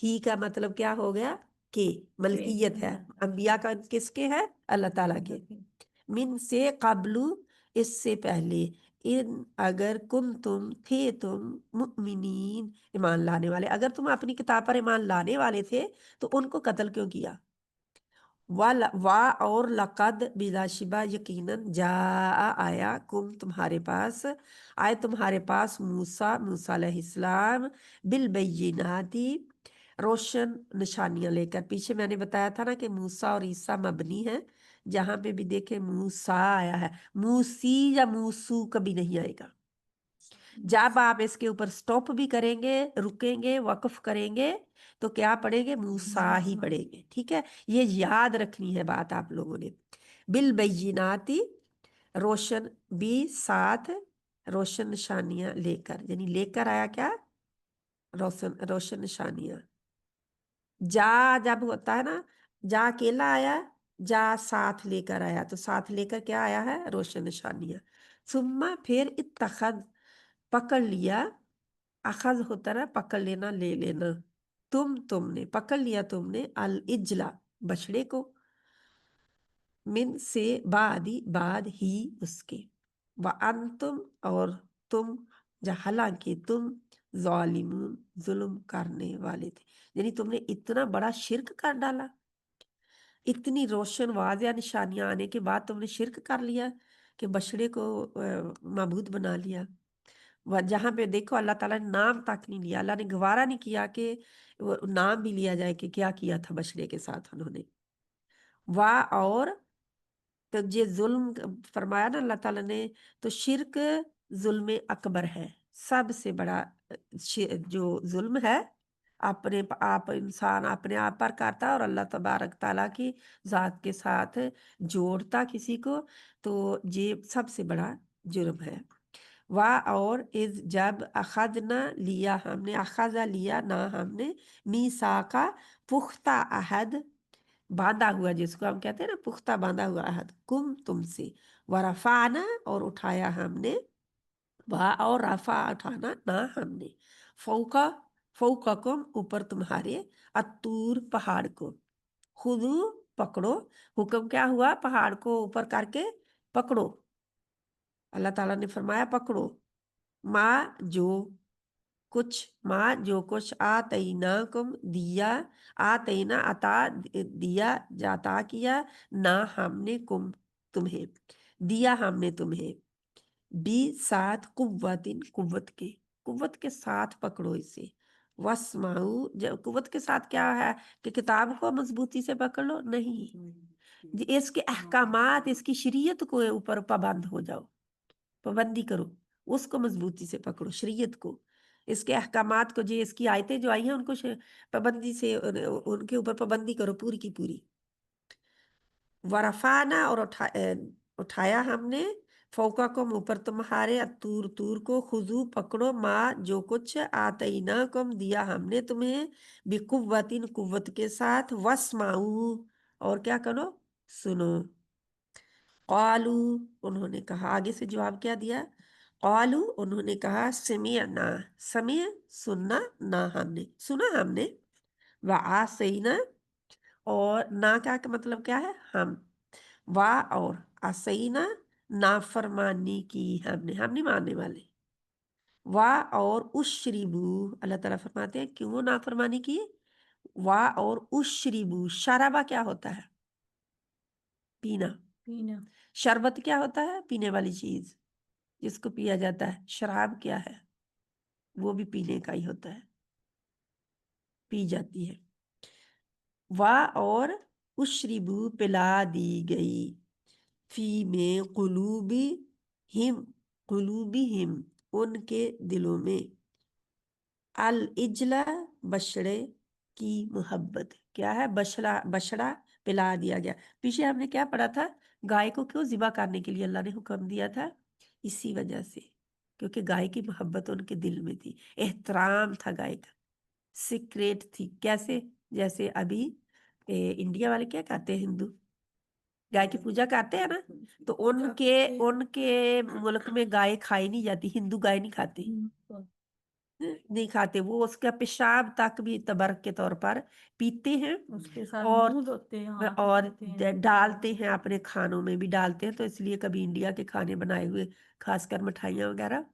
ہی کا مطلب کیا ہو گیا کہ ملکیت ہے. انبیاء کا کس کے ہے؟ اللہ تعالیٰ کے. من سے قبل اس سے پہلے، ان اگر تم تھے تم مؤمنین ایمان لانے والے، اگر تم اپنی کتاب پر ایمان لانے والے تھے تو ان کو قتل کیوں کیا؟ وا اور لقد بلا شبہ یقیناً جا آیا کم تمہارے پاس، آئے تمہارے پاس موسیٰ علیہ السلام بالبیناتی روشن نشانیاں لے کر. پیچھے میں نے بتایا تھا نا کہ موسیٰ اور عیسیٰ مبنی ہے، جہاں پہ بھی دیکھیں موسیٰ آیا ہے، موسی یا موسو کبھی نہیں آئے گا. جب آپ اس کے اوپر سٹاپ بھی کریں گے، رکیں گے، وقف کریں گے تو کیا پڑھیں گے؟ موسیٰ ہی پڑھیں گے. ٹھیک ہے، یہ یاد رکھنی ہے بات آپ لوگوں نے. بالبیناتی روشن بھی ساتھ روشن نشانیاں لے کر، یعنی لے کر آیا کیا؟ روشن نشانیاں. جا جب ہوتا ہے نا، جا اکیلا آیا، جا ساتھ لے کر آیا، تو ساتھ لے کر کیا آیا ہے؟ روشن نشانیاں. ثم پھر اتخذ پکڑ لیا، اخذ ہوتا ہے پکڑ لینا، لے لینا. تم نے پکڑ لیا، تم نے الجلا بچڑے کو، من سے بعد ہی اس کے، وانتم اور تم حالانکہ تم ظالمون ظلم کرنے والے تھے. یعنی تم نے اتنا بڑا شرک کر ڈالا، اتنی روشن واضح نشانیاں آنے کے بعد تم نے شرک کر لیا کہ بچڑے کو معبود بنا لیا. جہاں پہ دیکھو اللہ تعالیٰ نے نام تک نہیں لیا، اللہ نے گوارا نہیں کیا کہ وہ نام بھی لیا جائے کہ کیا کیا تھا بچڑے کے ساتھ انہوں نے. اور تو یہ ظلم فرمایا نا اللہ تعالیٰ نے، تو شرک ظلم اکبر ہے، سب سے بڑا جو ظلم ہے اپنے آپ انسان اپنے آپ پر کرتا اور اللہ تبارک تعالیٰ کی ذات کے ساتھ جوڑتا کسی کو، تو یہ سب سے بڑا جرم ہے. اور جب اخذنا لیا ہم نے، اخذا لیا نہ ہم نے، میثاقا پختہ عہد बांधा हुआ, जिसको हम कहते हैं ना पुख्ता बांधा हुआ अहद, कुम तुमसे, वरफाना और उठाया हमने, वा और रफा उठाना ना हमने, फौका फौकाकुम ऊपर तुम्हारे, अतूर पहाड़ को, खुदू पकड़ो, हुक्म क्या हुआ, पहाड़ को ऊपर करके पकड़ो, अल्लाह ताला ने फरमाया पकड़ो, माँ जो कुछ, माँ जो कुछ, आतईना कुम दिया, आतईना अता दिया, जाता किया, ना हमने कुम तुम्हें, दिया हमने तुम्हें, बी साथ कुव्वतिन कुव्वत के साथ पकड़ो इसे, वस्माऊ, जब कुव्वत के साथ क्या है कि किताब को मजबूती से पकड़ लो, नहीं, इसके अहकामात, इसकी शरीयत को ऊपर पाबंद हो जाओ, पाबंदी करो, उसको मजबूती से पकड़ो, शरीयत को, इसके अहकामात को, जो इसकी आयतें जो आई हैं उनको पाबंदी से उनके ऊपर पाबंदी करो पूरी की पूरी, वरफाना और उठाया हमने, फौका को ऊपर तुम्हारे, तूर तूर को, खुजू पकड़ो, माँ जो कुछ, आतईना कम दिया हमने तुम्हें, बिकुव्वतिन कुव्वत के साथ, वस्माऊ और क्या करो, सुनो, क़ालू उन्होंने कहा, आगे से जवाब क्या दिया, क़ालू उन्होंने कहा, समिअना, समिअ सुनना, ना हमने सुना हमने, व आसैना और ना का मतलब क्या है, हम, वाह और असैना नाफरमानी की हमने, हम नहीं मानने वाले, वाह और उश्रिबू, अल्लाह ताला फरमाते हैं क्यों नाफरमानी की, वाह और उश्रिबू, शराबा क्या होता है, पीना, पीना, शरबत क्या होता है, पीने वाली चीज जिसको पिया जाता है, शराब क्या है, वो भी पीने का ही होता है, पी जाती है, वाह और उश्रिबू पिला दी गई, फी में कुलूबी हिम उनके दिलों में, अल इजला बछड़े की मोहब्बत, क्या है, बछड़ा, बछड़ा पिला दिया गया, पीछे हमने क्या पढ़ा था, गाय को क्यों ज़िबा करने के लिए अल्लाह ने हुक्म दिया था, इसी वजह से, क्योंकि गाय की मोहब्बत उनके दिल में थी, एहतराम था गाय का, सीक्रेट थी, कैसे, जैसे अभी इंडिया वाले क्या कहते हैं, हिंदू गाय की पूजा करते हैं ना, तो उनके उनके मुल्क में गाय खाई नहीं जाती, हिंदू गाय नहीं खाते, नहीं खाते, वो उसका पेशाब तक भी तबर्क के तौर पर पीते हैं, उसके साथ और मुंह धोते हैं, हाथ और धोते हैं, डालते हैं, अपने खानों में भी डालते हैं, तो इसलिए कभी इंडिया के खाने बनाए हुए, खासकर मिठाइयाँ वगैरह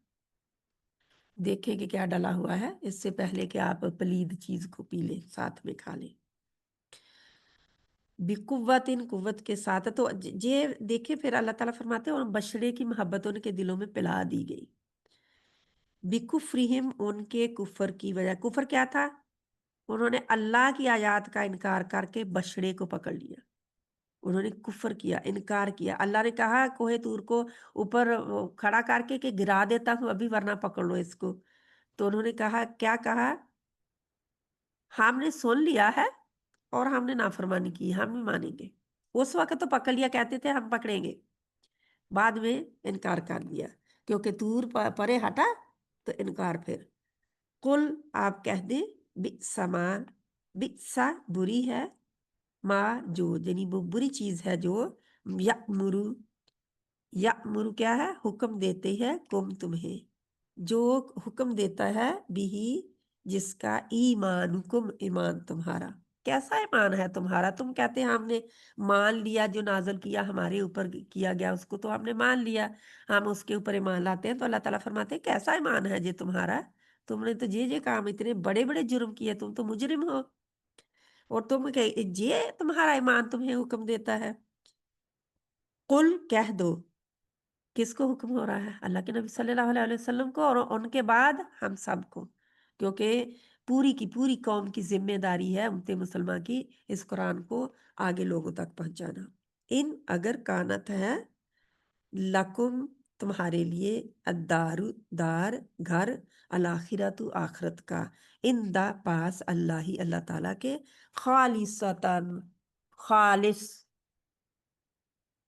देखें कि क्या डला हुआ है, इससे पहले कि आप पलीद चीज को पी लें, साथ में खा लें, बिकुव्वत इन कुव्वत के साथ, तो ये देखे फिर अल्लाह ताला फरमाते हैं और बछड़े की मोहब्बत उनके दिलों में पिला दी गई, बिकुफ्रिहिम उनके कुफर की वजह, कुफर क्या था, उन्होंने अल्लाह की आयत का इनकार करके बछड़े को पकड़ लिया, उन्होंने कुफर किया, इनकार किया, अल्लाह ने कहा कोहे तूर को ऊपर खड़ा करके कि गिरा देता हूं अभी, वरना पकड़ लो इसको, तो उन्होंने कहा, क्या कहा, हमने सुन लिया है और हमने नाफरमानी की, हम नहीं मानेंगे, उस वक्त तो पकड़ लिया, कहते थे हम पकड़ेंगे, बाद में इनकार कर दिया, क्योंकि तूर परे हटा तो इनकार, फिर कुल आप कह दें, बिस्मा, बिस्सा बुरी है, माँ जो, यानी वो बुरी चीज है जो, यअमुरु, यअमुरु क्या है, हुक्म देते हैं, कुम तुम्हें, जो हुक्म देता है, बिही जिसका, ईमानुकुम ईमान तुम्हारा, कैसा ईमान है तुम्हारा, तुम कहते हैं हमने मान लिया, जो नाजल किया हमारे ऊपर किया गया उसको तो हमने मान लिया, हम उसके ऊपर ईमान लाते हैं, तो अल्लाह ताला फरमाते हैं कैसा ईमान है जे तुम्हारा, तुमने तो ये काम, इतने बड़े बड़े जुर्म किए, तुम तो मुजरिम हो, और तुम ये तुम्हारा ईमान तुम्हें हुक्म देता है, कुल कह दो, किसको हुक्म हो रहा है, अल्लाह के नबी सल्लल्लाहु अलैहि वसल्लम को और उनके बाद हम सबको, क्योंकि पूरी की पूरी कौम की जिम्मेदारी है उम्मत मुसलमान की इस कुरान को आगे लोगों तक पहुंचाना, इन अगर कानत है, लकुम तुम्हारे लिए, अद्दारु दार घर, अलाखिरतु आखरत का, इन द पास अल्लाह ही अल्लाह ताला के, खालिसतन खालिस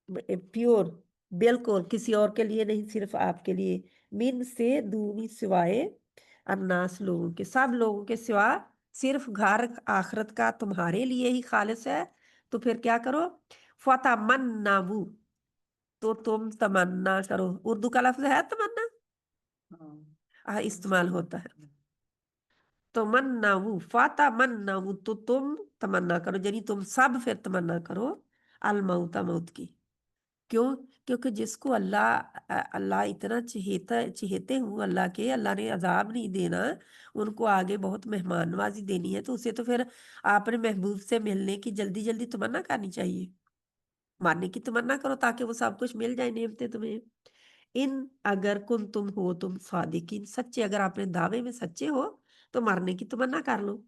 प्योर, बिल्कुल किसी और के लिए नहीं, सिर्फ आपके लिए, मिन से दूनी सिवाय, अन्नास लोगों के, सब लोगों के सिवा, सिर्फ घर आखरत का तुम्हारे लिए ही खालिस है, तो फिर क्या करो, फतमन्नावु, तो तुम तमन्ना करो। उर्दू का लफ्ज है तमन्ना, इस्तेमाल होता है। तमन्नावु, फतमन्नावु, तो तुम तमन्ना करो, यानी तुम सब फिर तमन्ना करो अल मौता, मौत की। क्यों? क्योंकि जिसको अल्लाह इतना चहेते हूँ अल्लाह के, अल्लाह ने अजाब नहीं देना, उनको आगे बहुत मेहमान नवाजी देनी है, तो उसे तो फिर आपने महबूब से मिलने की जल्दी जल्दी तमन्ना करनी चाहिए, मारने की तमन्ना करो ताकि वो सब कुछ मिल जाए, नेमते तुम्हें। इन अगर कुन तुम हो तुम सादिकीन, सच्चे, अगर आपने दावे में सच्चे हो तो मारने की तमन्ना कर लो।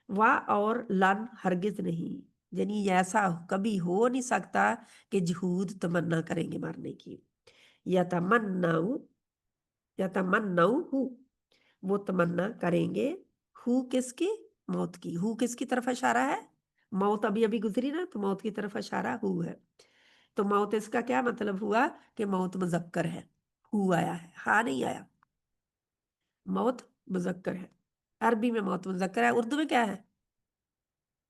वाह, और लन, हरगिज नहीं, यानी ऐसा कभी हो नहीं सकता कि जहूद तमन्ना करेंगे मारने की। या तमन्नाऊ, या तमन्नाऊ हु, वो तमन्ना करेंगे, हु किसकी, मौत की। हु किसकी तरफ इशारा है, मौत अभी अभी गुजरी ना, तो मौत की तरफ इशारा हु है। तो मौत इसका क्या मतलब हुआ कि मौत मुजक्कर है, हु आया है, हा नहीं आया। मौत मुजक्कर है, अरबी में मौत मुजक्कर है, उर्दू में क्या है,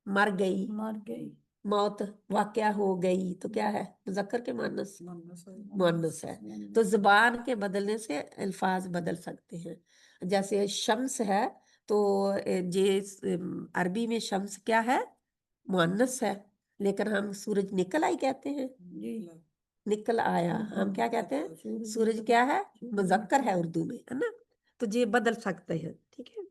मर गई, मर गई, मौत वाकया हो गई, तो क्या है, मुजक्कर के मुअन्नस, मुअन्नस है। तो जुबान के बदलने से अल्फाज बदल सकते हैं। जैसे शम्स है, तो ये अरबी में शम्स क्या है, मुअन्नस है, लेकिन हम सूरज निकल आई कहते हैं, निकल आया, हम क्या कहते हैं, सूरज क्या है, मुजक्कर है उर्दू में, है ना। तो ये बदल सकते हैं, ठीक है।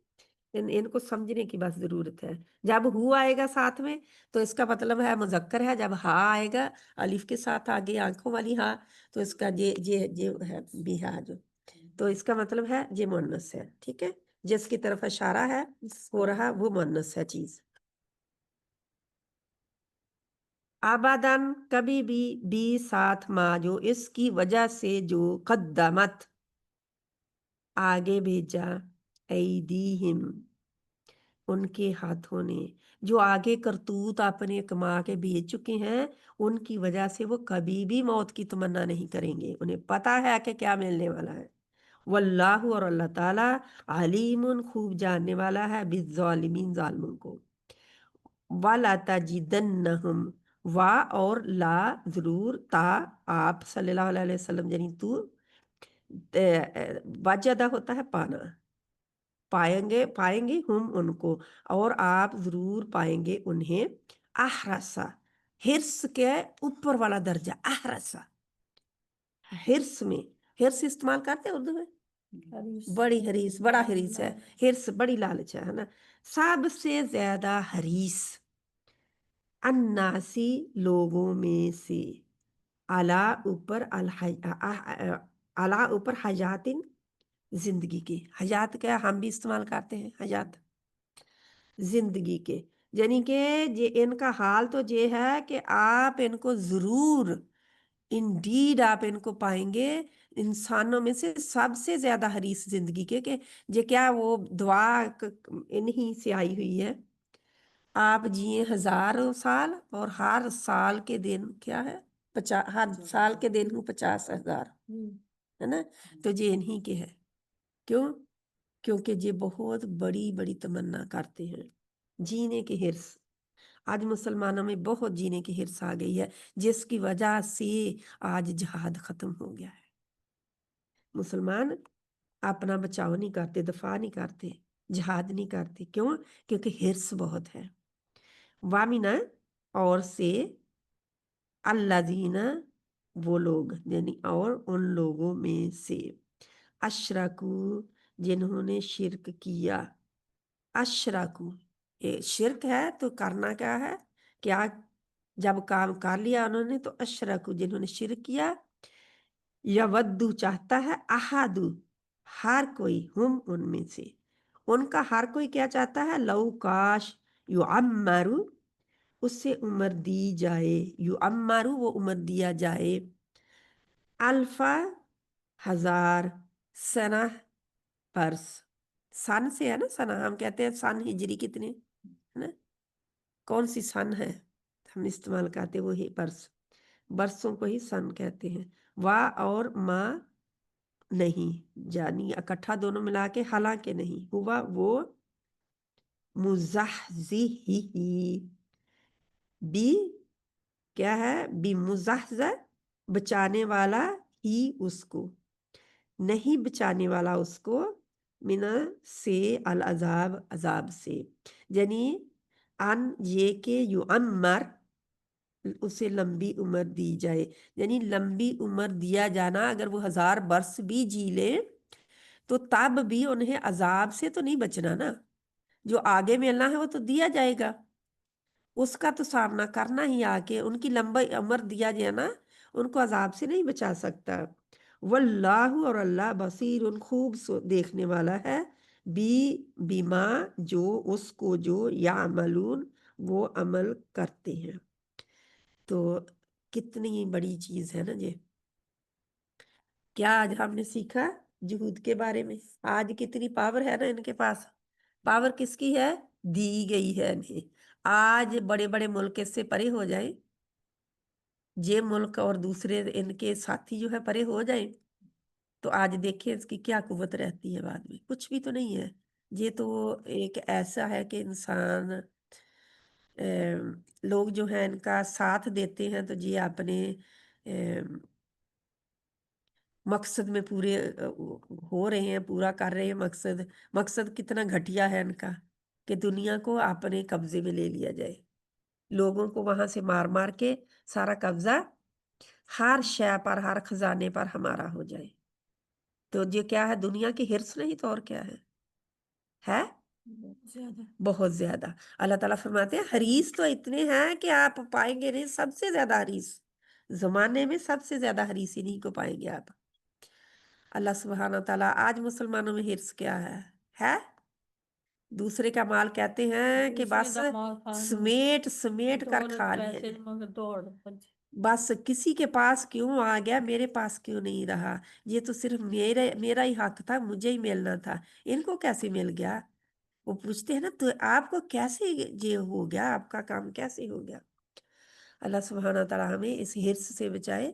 इनको समझने की बस जरूरत है। जब हु आएगा साथ में तो इसका मतलब है मुजक्कर है, जब हा आएगा अलिफ के साथ आगे आंखों वाली हा, तो इसका ये है बिहा जो, तो इसका मतलब है ये मुअन्नस है, ठीक है। जिसकी तरफ इशारा है हो रहा वो मुअन्नस है चीज। आबादन, कभी भी साथ मा, जो इसकी वजह से जो कद्दमत, आगे भेजा, ऐदीहिम, उनके हाथों ने, जो आगे करतूत अपने कमा के भेज चुके हैं, उनकी वजह से वो कभी भी मौत की तमन्ना नहीं करेंगे, उन्हें पता है कि क्या मिलने वाला है। वल्लाहु, और अल्लाह ताला, अलीमुन, खूब जानने वाला है, बिज़्ज़ालिमीन, जालिमों को। वला तजिदन्नहुम, वा और ला, जरूर, ता, आप सल्लल्लाहु अलैहि वसल्लम, यानी तू, वाजदा होता है पाना, पाएंगे, पाएंगे हम उनको, और आप जरूर पाएंगे उन्हें, अहरसा, हिर्स के ऊपर वाला दर्जा, अहरसा, हिर्स में, हिर्स इस्तेमाल करते हैं उर्दू में, बड़ी हरीस, बड़ा हरीस है, हिर्स बड़ी लालच है ना, सबसे ज्यादा हरीस, अन्नासी, लोगों में से, अला ऊपर, अला ऊपर, हयातिन, जिंदगी के, हयात क्या हम भी इस्तेमाल करते हैं, हयात जिंदगी के, यानी कि ये इनका हाल तो ये है कि आप इनको जरूर, इंडीड आप इनको पाएंगे इंसानों में से सबसे ज्यादा हरीस जिंदगी के, ये क्या वो दुआ इन्हीं से आई हुई है, आप जिए हजारों साल और हर साल के दिन क्या है, हर साल के दिन हूँ 50,000, है ना। तो ये इन्हीं के है, क्यों? क्योंकि ये बहुत बड़ी बड़ी तमन्ना करते हैं, जीने की हिर्स। आज मुसलमानों में बहुत जीने की हिर्स आ गई है, जिसकी वजह से आज जिहाद खत्म हो गया है। मुसलमान अपना बचाव नहीं करते, दफा नहीं करते, जिहाद नहीं करते, क्यों? क्योंकि हिर्स बहुत है। वामिना, और से, अल्लाजीना, वो लोग, यानी और उन लोगों में से, अशरकू, जिन्होंने शिरक किया, अशरकू, ये शिरक है तो करना क्या है, क्या, जब काम कर लिया उन्होंने तो अशरकू, जिन्होंने शिरक किया, यवद्दू, चाहता है, अहादू, हर कोई, हम उनमें से, उनका हर कोई क्या चाहता है, लऊ काश, युअम्मरु, उससे उम्र दी जाए, युअम्मरु, वो उम्र दिया जाए, अल्फा, हजार, सना, बरस, सन से है ना, सना हम कहते हैं, सन हिजरी कितने, है ना, कौन सी सन है हम इस्तेमाल करते, वो ही बरस, बरसों को ही सन कहते हैं। वाह और माँ, नहीं, जानी इकट्ठा दोनों मिला के, हालांकि नहीं, हुआ वो, मुज़हज़िही, बी کیا ہے بمزحزح بچانے والا ہی اس کو نہیں بچانے والا اس کو منا سے العذاب عذاب سے یعنی ان یہ کہ یعمر اسے لمبی عمر دی جائے یعنی لمبی عمر دیا جانا اگر وہ 1000 برس بھی جی لے تو تب بھی انہیں عذاب سے تو نہیں بچنا نا جو آگے ملنا ہے وہ تو دیا جائے گا اس کا تو سامنا کرنا ہی آگے ان کی لمبی عمر دیا جائے نا ان کو عذاب سے نہیں بچا سکتا واللہ اور اللہ بصیر ان خوب دیکھنے والا ہے بیما جو اس کو جو یعملون وہ عمل کرتے ہیں تو کتنی بڑی چیز ہے نا یہ کیا آج ہم نے سیکھا جہود کے بارے میں آج کتنی پاور ہے نا ان کے پاس پاور کس کی ہے دی گئی ہے انہیں آج بڑے بڑے ملک اس سے پرے ہو جائیں یہ ملک اور دوسرے ان کے ساتھی جو ہے پرے ہو جائیں تو آج دیکھیں اس کی کیا قوت رہتی ہے بعد میں کچھ بھی تو نہیں ہے یہ تو ایک ایسا ہے کہ انسان لوگ جو ہیں ان کا ساتھ دیتے ہیں تو یہ اپنے مقصد میں پورے ہو رہے ہیں پورا کر رہے ہیں مقصد کتنا گھٹیا ہے ان کا کہ دنیا کو اپنے قبضے میں لے لیا جائے لوگوں کو وہاں سے مار مار کے سارا قبضہ ہر شے پر ہر خزانے پر ہمارا ہو جائے تو یہ کیا ہے دنیا کی ہرس نہیں تو اور کیا ہے بہت زیادہ اللہ تعالیٰ فرماتے ہیں حریص تو اتنے ہیں کہ آپ پائیں گے نہیں سب سے زیادہ حریص زمانے میں سب سے زیادہ حریص انہیں کو پائیں گے آپ اللہ سبحانہ تعالیٰ آج مسلمانوں میں ہرس کیا ہے دوسرے کا مال کہتے ہیں کہ بس سمیٹ کر کھا لیں بس کسی کے پاس کیوں آ گیا میرے پاس کیوں نہیں رہا یہ تو صرف میرا ہی حق تھا مجھے ہی ملنا تھا ان کو کیسے مل گیا وہ پوچھتے ہیں نا تو آپ کو کیسے یہ ہو گیا آپ کا کام کیسے ہو گیا اللہ سبحانہ تعالیٰ ہمیں اس ہرس سے بچائے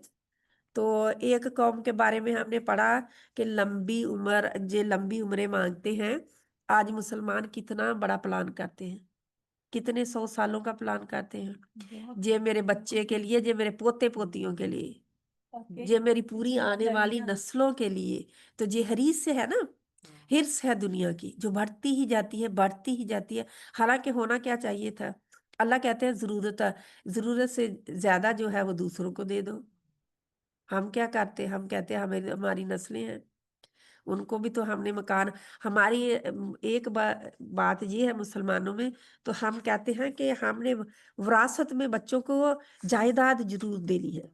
تو ایک قوم کے بارے میں ہم نے پڑھا کہ لمبی عمریں مانگتے ہیں آج مسلمان کتنا بڑا پلان کرتے ہیں کتنے 100 سالوں کا پلان کرتے ہیں یہ میرے بچے کے لیے یہ میرے پوتے پوتیوں کے لیے یہ میری پوری آنے والی نسلوں کے لیے تو یہ حریص سے ہے نا ہرس ہے دنیا کی جو بڑھتی ہی جاتی ہے حالانکہ ہونا کیا چاہیے تھا اللہ کہتے ہیں ضرورت سے زیادہ جو ہے وہ دوسروں کو دے دو ہم کیا کرتے ہم کہتے ہیں ہماری نسلیں ہیں ان کو بھی تو ہم نے مکان ہماری ایک بات یہ ہے مسلمانوں میں تو ہم کہتے ہیں کہ ہم نے وراثت میں بچوں کو جائیداد ضرور دینی ہے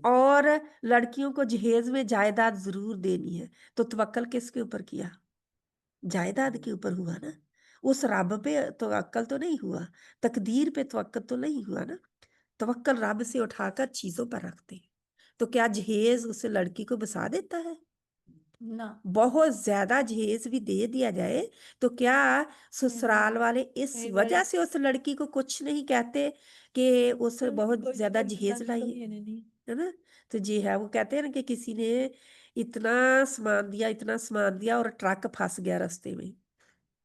اور لڑکیوں کو جہیز میں جائیداد ضرور دینی ہے تو توکل کس کے اوپر کیا جائیداد کے اوپر ہوا نا اس رب پہ توکل تو نہیں ہوا تقدیر پہ توکل تو نہیں ہوا نا توکل رب سے اٹھا کر چیزوں پر رکھتے تو کیا جہیز اس لڑکی کو بسا دیتا ہے نہ بہت زیادہ جہیز بھی دے دیا جائے تو کیا سسرال والے اس وجہ سے اس لڑکی کو کچھ نہیں کہتے کہ اس بہت زیادہ جہیز لائی ہے نا تو جی ہے وہ کہتے ہیں نا کہ کسی نے اتنا سامان دیا اور ٹرک پھنس گیا رستے میں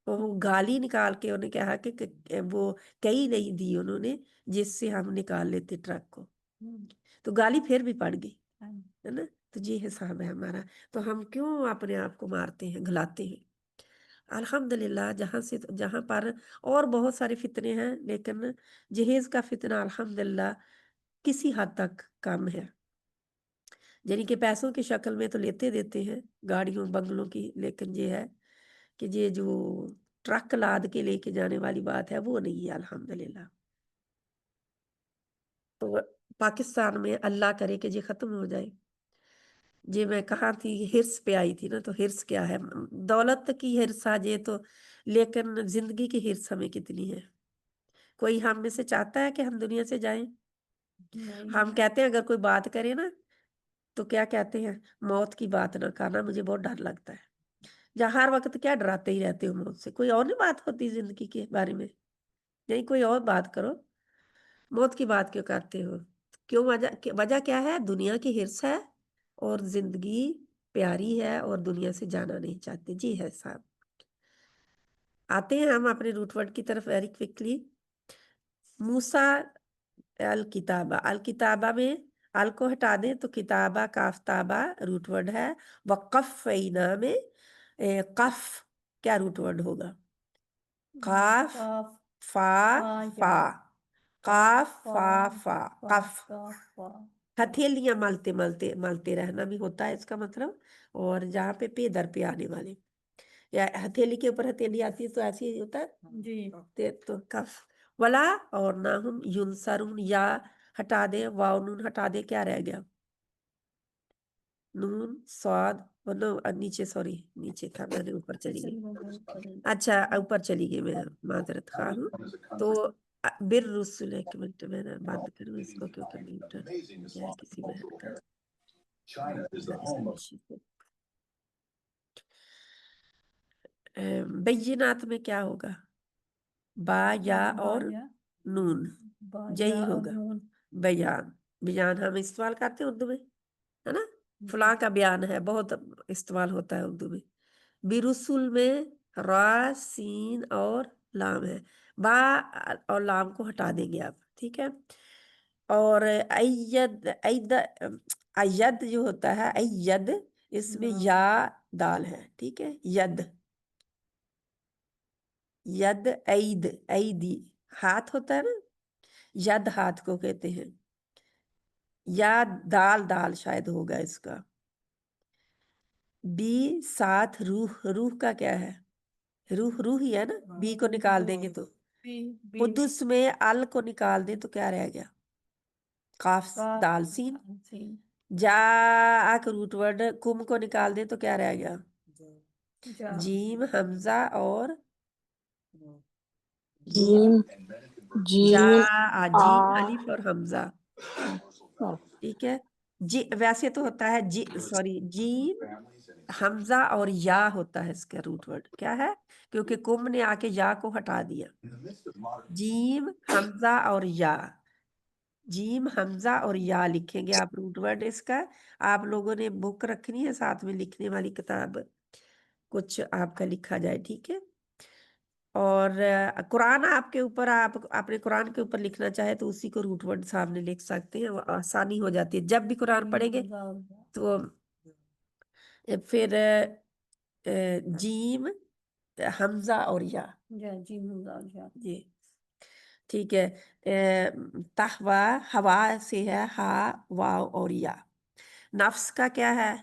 وہ گالی نکال کے انہیں کہا کہ وہ کئی نہیں دی انہوں نے جس سے ہم نکال لیتے ٹرک کو تو گالی پھر بھی پڑ گئی ہے نا تو یہ حساب ہے ہمارا تو ہم کیوں اپنے آپ کو مارتے ہیں گھلاتے ہیں الحمدللہ جہاں پر اور بہت سارے فتنے ہیں لیکن جہیز کا فتنہ الحمدللہ کسی حد تک کم ہے یعنی کہ پیسوں کی شکل میں تو لیتے دیتے ہیں گاڑیوں بنگلوں کی لیکن یہ ہے کہ یہ جو ٹرک لاد کے لے کے جانے والی بات ہے وہ نہیں ہے الحمدللہ تو پاکستان میں اللہ کرے کہ یہ ختم ہو جائے جی میں کہا تھی ہرس پہ آئی تھی نا تو ہرس کیا ہے دولت کی ہرس آ جائے تو لیکن زندگی کی ہرس ہمیں کتنی ہے کوئی ہم میں سے چاہتا ہے کہ ہم دنیا سے جائیں ہم کہتے ہیں اگر کوئی بات کرے نا تو کیا کہتے ہیں موت کی بات نہ کرنا مجھے بہت ڈر لگتا ہے جہاں ہر وقت کیا ڈراتے ہی رہتے ہو موت سے کوئی اور نہیں بات ہوتی زندگی کے بارے میں نہیں کوئی اور بات کرو موت کی بات کیوں کرتے ہو کیوں وجہ کیا ہے دنیا کی ہرس ہے اور زندگی پیاری ہے اور دنیا سے جانا نہیں چاہتے جی ہے صاحب آتے ہیں ہم اپنے روٹ ورڈ کی طرف ویری کوئکلی موسیٰ الکتابہ، الکتابہ میں ال کو ہٹا دیں تو کتابہ کاف تابہ روٹ ورڈ ہے. وقفینا میں قف کیا روٹ ورڈ ہوگا؟ قاف قاف فا فا، قاف فا فا قف. ہتھیلیاں ملتے ملتے ملتے رہنا بھی ہوتا ہے اس کا مطلب. اور جہاں پہ پے در پہ آنے والے یا ہتھیلی کے اوپر ہتھیلی آتی ہے تو ایسے ہی ہوتا ہے جی تو کف. ولا اور نہ ہم ینصرون، یا ہٹا دیں، واو نون ہٹا دیں، کیا رہ گیا؟ نون صاد نیچے، سوری نیچے تھا، میں نے اوپر چلی گئی. اچھا اوپر چلی گئی، میں معذرت خواہ ہوں. تو بالرسل، ایک منٹ میں بند کروں اس کو کیونکہ میوٹ ہے کسی بہن کا. بینات میں کیا ہوگا؟ با یا اور نون، یہی ہوگا بیان. بیان ہم استعمال کرتے ہیں اردو میں، ہے نا، فلاں کا بیان ہے، بہت استعمال ہوتا ہے اردو میں. برسول میں را سین اور لام ہے، با اور لام کو ہٹا دیں گے آپ، ٹھیک ہے. اور اید جو ہوتا ہے اید، اس میں یا دال ہے، ٹھیک ہے. ید ید عید عیدی ہاتھ ہوتا ہے نا، ید ہاتھ کو کہتے ہیں. یا دال دال شاید ہوگا اس کا. بی ساتھ روح، روح کا کیا ہے؟ روح روح ہی ہے نا. بی کو نکال دیں گے تو قدس میں ال کو نکال دیں تو کیا رہ گیا؟ قاف دال سین. جا اک روٹ ورڈ، کم کو نکال دیں تو کیا رہ گیا؟ جیم حمزہ اور جیم جا جیم جیم آ الف اور حمزہ، ٹھیک ہے. جی ویسے تو ہوتا ہے جی، سوری جیم حمزہ اور یا ہوتا ہے اس کا روٹ ورڈ، کیا ہے؟ کیونکہ کم نے آ کے یا کو ہٹا دیا. جیم حمزہ اور یا، جیم حمزہ اور یا لکھیں گے آپ روٹ ورڈ اس کا. آپ لوگوں نے بک رکھنی ہے ساتھ میں، لکھنے والی کتاب کچھ آپ کا لکھا جائے، ٹھیک ہے. اور قرآن آپ کے اوپر، آپ اپنے قرآن کے اوپر لکھنا چاہے تو اسی کو روٹ ورڈ سامنے لکھ سکتے ہیں، آسانی ہو جاتی ہے. جب بھی قرآن پڑھیں گے تو پھر جیم حمزہ اور یا، جی ٹھیک ہے. تہوا ہوا سے ہے، ہا واو اور یا. نفس کا کیا ہے؟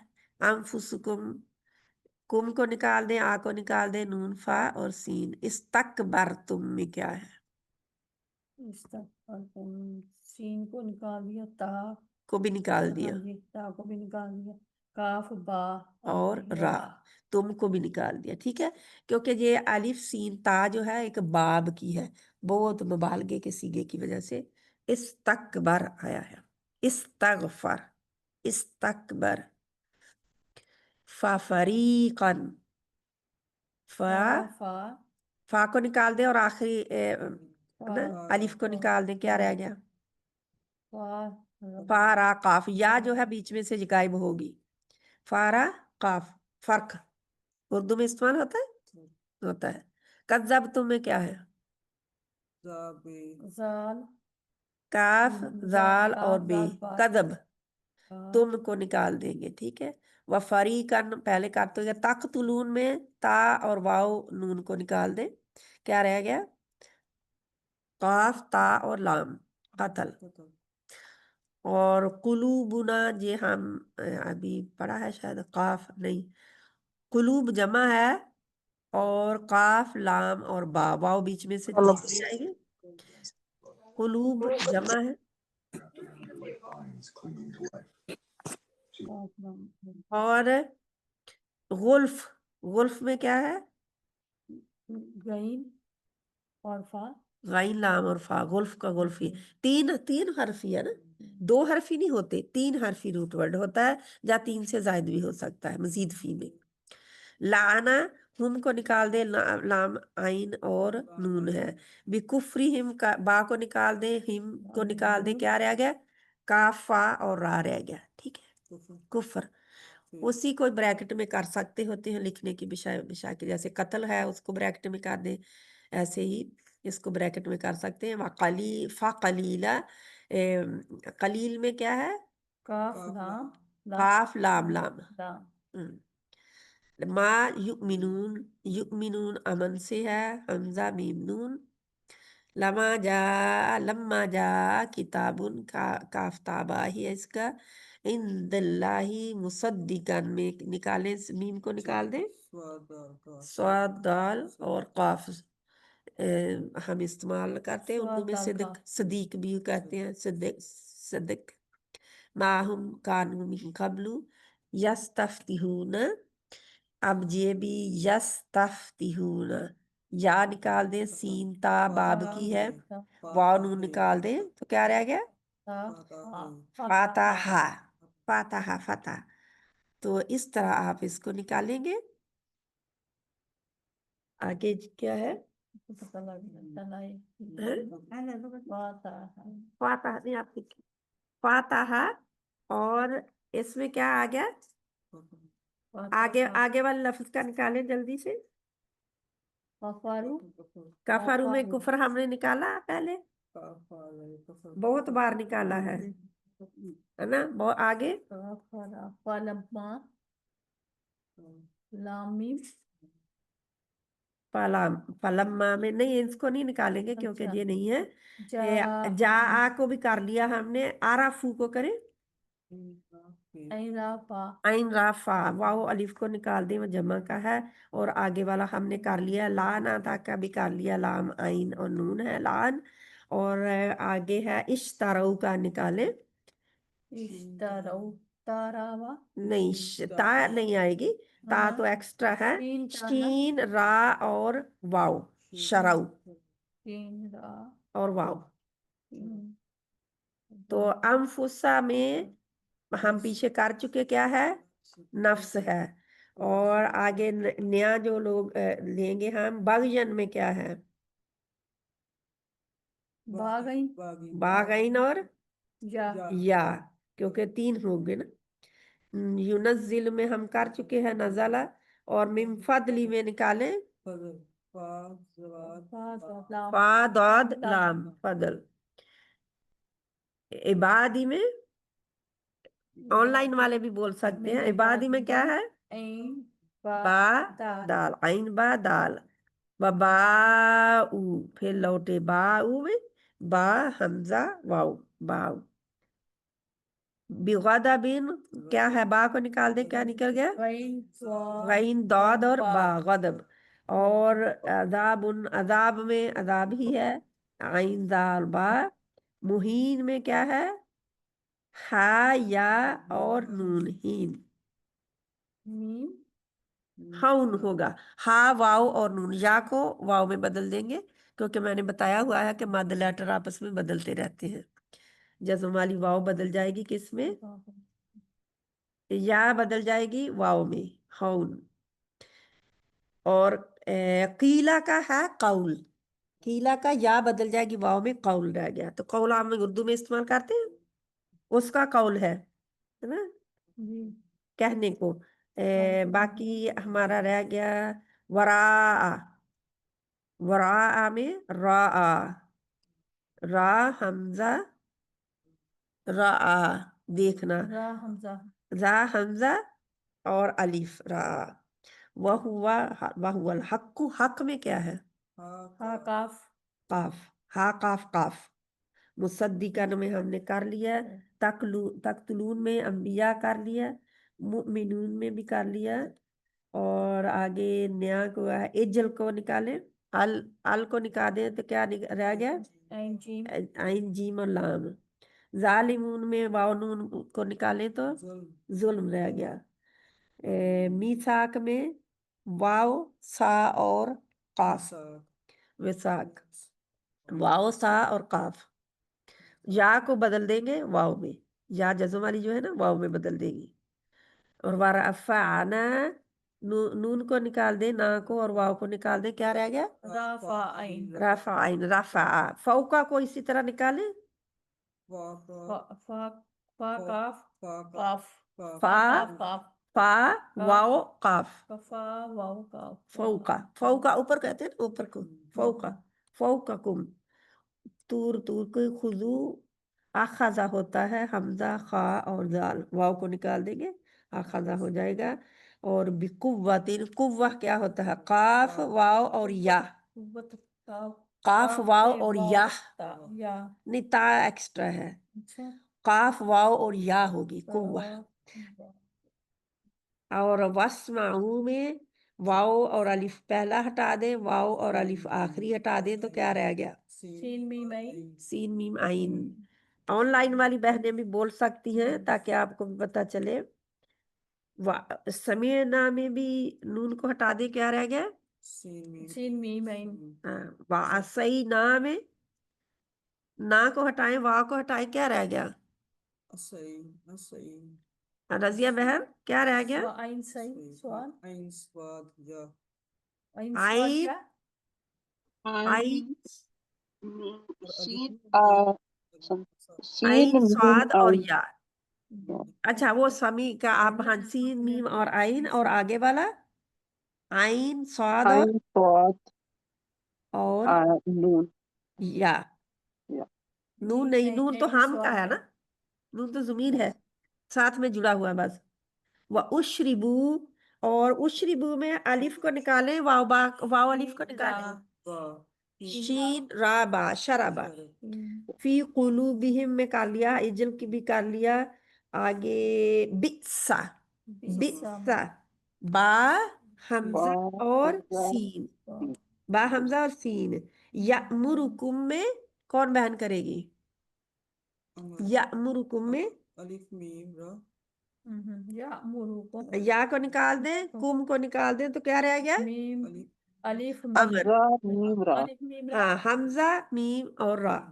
انفسکم، کم کو نکال دیں، آ کو نکال دیں، نون فا اور سین. استکبرتم میں کیا ہے؟ سین کو نکال دیا، تا کو بھی نکال دیا تا کو بھی نکال دیا، کاف با اور را، تم کو بھی نکال دیا، ٹھیک ہے. کیونکہ یہ الف سین تا جو ہے ایک باب کی ہے، بہت مبالغے کے سیگے کی وجہ سے استکبر آیا ہے. استغفر، استکبر. فریقن، فا کو نکال دیں اور آخری الف کو نکال دیں، کیا رہ گیا؟ فارا قاف، یا جو ہے بیچ میں سے غائب ہوگی. فارا قاف، فرق اردو میں استعمال ہوتا ہے، ہوتا ہے. کذبتم میں کیا ہے؟ زال کاف زال اور بے، کذب، تم کو نکال دیں گے، ٹھیک ہے. وفریقن پہلے کاٹتے گا. تقتلون میں تا اور واو نون کو نکال دیں، کیا رہ گیا؟ قاف تا اور لام، قتل. اور قلوبنا، یہ ہم ابھی پڑھا ہے شاید، قاف نہیں، قلوب جمع ہے اور قاف لام اور با، واو بیچ میں سے چلی جائے گی. قلوب جمع ہے. اور غلف، غلف میں کیا ہے؟ غین اور فا، غین لام اور فا، غلف کا غلفی. تین حرفی ہے نا، دو حرفی نہیں ہوتے، تین حرفی روٹ ورڈ ہوتا ہے، یا تین سے زائد بھی ہو سکتا ہے مزید فی میں. لعنا، ہم کو نکال دے، لام عین اور نون ہے. بکفرہم، با کو نکال دے، ہم کو نکال دے، کیا رہ گیا؟ کاف فا اور را رہ گیا، ٹھیک ہے. کفر اسی کو بریکٹ میں کر سکتے ہوتے ہیں لکھنے کی بشا کے، جیسے قتل ہے اس کو بریکٹ میں کر دیں، ایسے ہی اس کو بریکٹ میں کر سکتے ہیں. فقلیلا قلیل میں کیا ہے؟ काफ लाम लाम قاف لام لام. लाम ما یؤمنون، یؤمنون امن سے ہے، حمزہ میم نون. لما جا کتابن کاف تابا ہی ہے اس کا. عند اللہ مصدقن میں نکالیں، میم کو نکال دیں، صاد دال اور قاف ہم استعمال کرتے ہیں اردو میں. صاد دال صدق، قاف. صدیق بھی کہتے ہیں، صدق صدق. ماہم کانو من قبل یستفتحون. اب یہ بھی یستفتحون، یا نکال دیں، سین تا باب کی ہے، واو نون نکال دیں تو کیا رہ گیا؟ فاتح. فاتح فتح. تو اس طرح آپ اس کو نکالیں گے. آگے کیا ہے؟ پتہ لگ گیا فاتح نہیں آپ لکھیں، فاتح. اور اس میں کیا آ گیا؟ آگے والے لفظ کا نکالیں جلدی سے. کفارو کفرو میں کفر ہم نے نکالا پہلے، بہت بار نکالا ہے نا. بہت آگے کفارا فلما لامیم فلما میں نہیں، اس کو نہیں نکالیں گے کیونکہ اچھا. یہ نہیں ہے. جا جا آ کو بھی کر لیا ہم نے. آرافو کو کریں، ایرافا عین رافع. واو الف کو نکال دیں، وہ جمع کا ہے. اور آگے والا ہم نے کر لیا. لان آتا کا بھی کر لیا، لام عین اور نون ہے لان. اور آگے ہے اشترو کا نکالیں. اشترو تاراوا نہیں تا نہیں آئے گی، تا ہاں تو ایکسٹرا ہے. شین تانا شین را اور واو، شرو شین را اور واو. شین تو انفسا میں ہم پیچھے کر چکے، کیا ہے؟ نفس ہے. اور آگے نیا جو لوگ لیں گے ہم، بغین میں کیا ہے؟ باغین باغین اور یا یا، کیونکہ تین ہوں گے نا. یونزل میں ہم کر چکے ہیں نزلہ. اور من فضلی میں نکالیں فا ضاد لام فضل. عبادی میں آن لائن والے بھی بول سکتے ہیں. عبادی میں کیا ہے؟ این با دال دال، عین با دال. با او، پھر لوٹے با او میں، با حمزہ واو باؤ. بغضبن کیا ہے؟ با کو نکال دے، کیا نکل گیا؟ غین غین داد اور با غضب. اور عذاب، عذاب میں عذاب ہی ہے، عین دال با. مہین میں کیا ہے؟ ہا یا اور نون ہین. میم ہاؤن ہوگا، ہا واو اور نون. یا کو واو میں بدل دیں گے کیونکہ میں نے بتایا ہوا ہے کہ مد لیٹر آپس میں بدلتے رہتے ہیں. جزم والی واو بدل جائے گی کس میں؟ یا بدل جائے گی واو میں، ہاؤن. اور قیلا کا ہے قول، قیلا کا یا بدل جائے گی واو میں، قول رہ گیا. تو قول ہم اردو میں استعمال کرتے ہیں، اس کا قول ہے نا جی کہنے کو. باقی ہمارا رہ گیا وراء. وراء میں را، را حمزہ را دیکھنا، را حمزہ را حمزہ اور الف را. وہو الحق، حق میں کیا ہے؟ ہا کاف قاف، ہا قاف قاف. مصدقن میں ہم نے کر لیا. تقتلون میں انبیاء کر لیا. مؤمنون میں بھی کر لیا. اور آگے نیا کو ہے اجل کو نکالیں، ال کو نکال دیں تو کیا رہ گیا؟ این جیم عین جیم اور لام. ظالمون میں واو نون کو نکالیں تو ظلم رہ گیا. میثاق میں واو سا اور قاف، وثاق، واو سا اور قاف. یا کو بدل دیں گے واو میں، یا جزم والی جو ہے نا واو میں بدل دیں گی. اور ورفعنا، نون کو نکال دیں، نا کو اور واو کو نکال دیں، کیا رہ گیا؟ رافعین رفعین رفع. فوقا کو اسی طرح نکالیں، فا کاف قاف فا کاف کاف فا واو قاف. کفا واو کاف فوقا، فوقا اوپر کہتے ہیں نا، اوپر کو. فوقا فوقکم. تور تور کو خذو आखज़ा होता है हमजा खा और दाल, वाव को निकाल देंगे, आखज़ा हो जाएगा। और बिकुव्वतिन, कुव्वा क्या होता है, काफ वाव और या, कुव्वत काफ काफ वाव और या, या नहीं ता एक्स्ट्रा है, अच्छा काफ वाव और या होगी कुव्वा। और वस्माऊ में वाव और अलिफ पहला हटा दें, वाव और अलिफ आखिरी हटा दें, तो क्या रह गया, सीन मीम आइन सीन मीम आइन। ऑनलाइन वाली बहनें भी बोल सकती हैं ताकि आपको भी पता चले। समीना में भी नून को हटा दे, क्या रह गया, सीन मीम आइन सही ना में ना को हटाएं, वाह को हटाएं, क्या रह गया, रजिया बहन क्या रह गया, आइन सही स्वाद आइन स्वाद आइन क्या आइन सीन आइन मीम स्वाद और आइन। या। अच्छा वो समी का आप, हाँ सीन मीम और आइन, और आगे वाला आइन स्वाद आइन स्वाद और नून या। या। नून नहीं, नून तो हम का है ना, नून तो जमीर है, साथ में जुड़ा हुआ है बस। व उशरिबू, और उशरिबू में अलिफ को निकालें, वाव अलिफ को निकालें, शीन राबा शराबा। फी कुलूबिहिम में कर लिया, इजल की भी कर लिया। आगे बिस्सा, बिस्सा, बा हमजा और सीन, बा हमजा और सीन। यअमुरुकुम में कौन बहन करेगी, यअमुरुकुम में या मुरुकुम या को निकाल दें, कुम को निकाल दें, तो क्या रह गया, मीम अलिफ अमर। मीम रा। अलिफ मीम रा हाँ हमजा मीम और रा।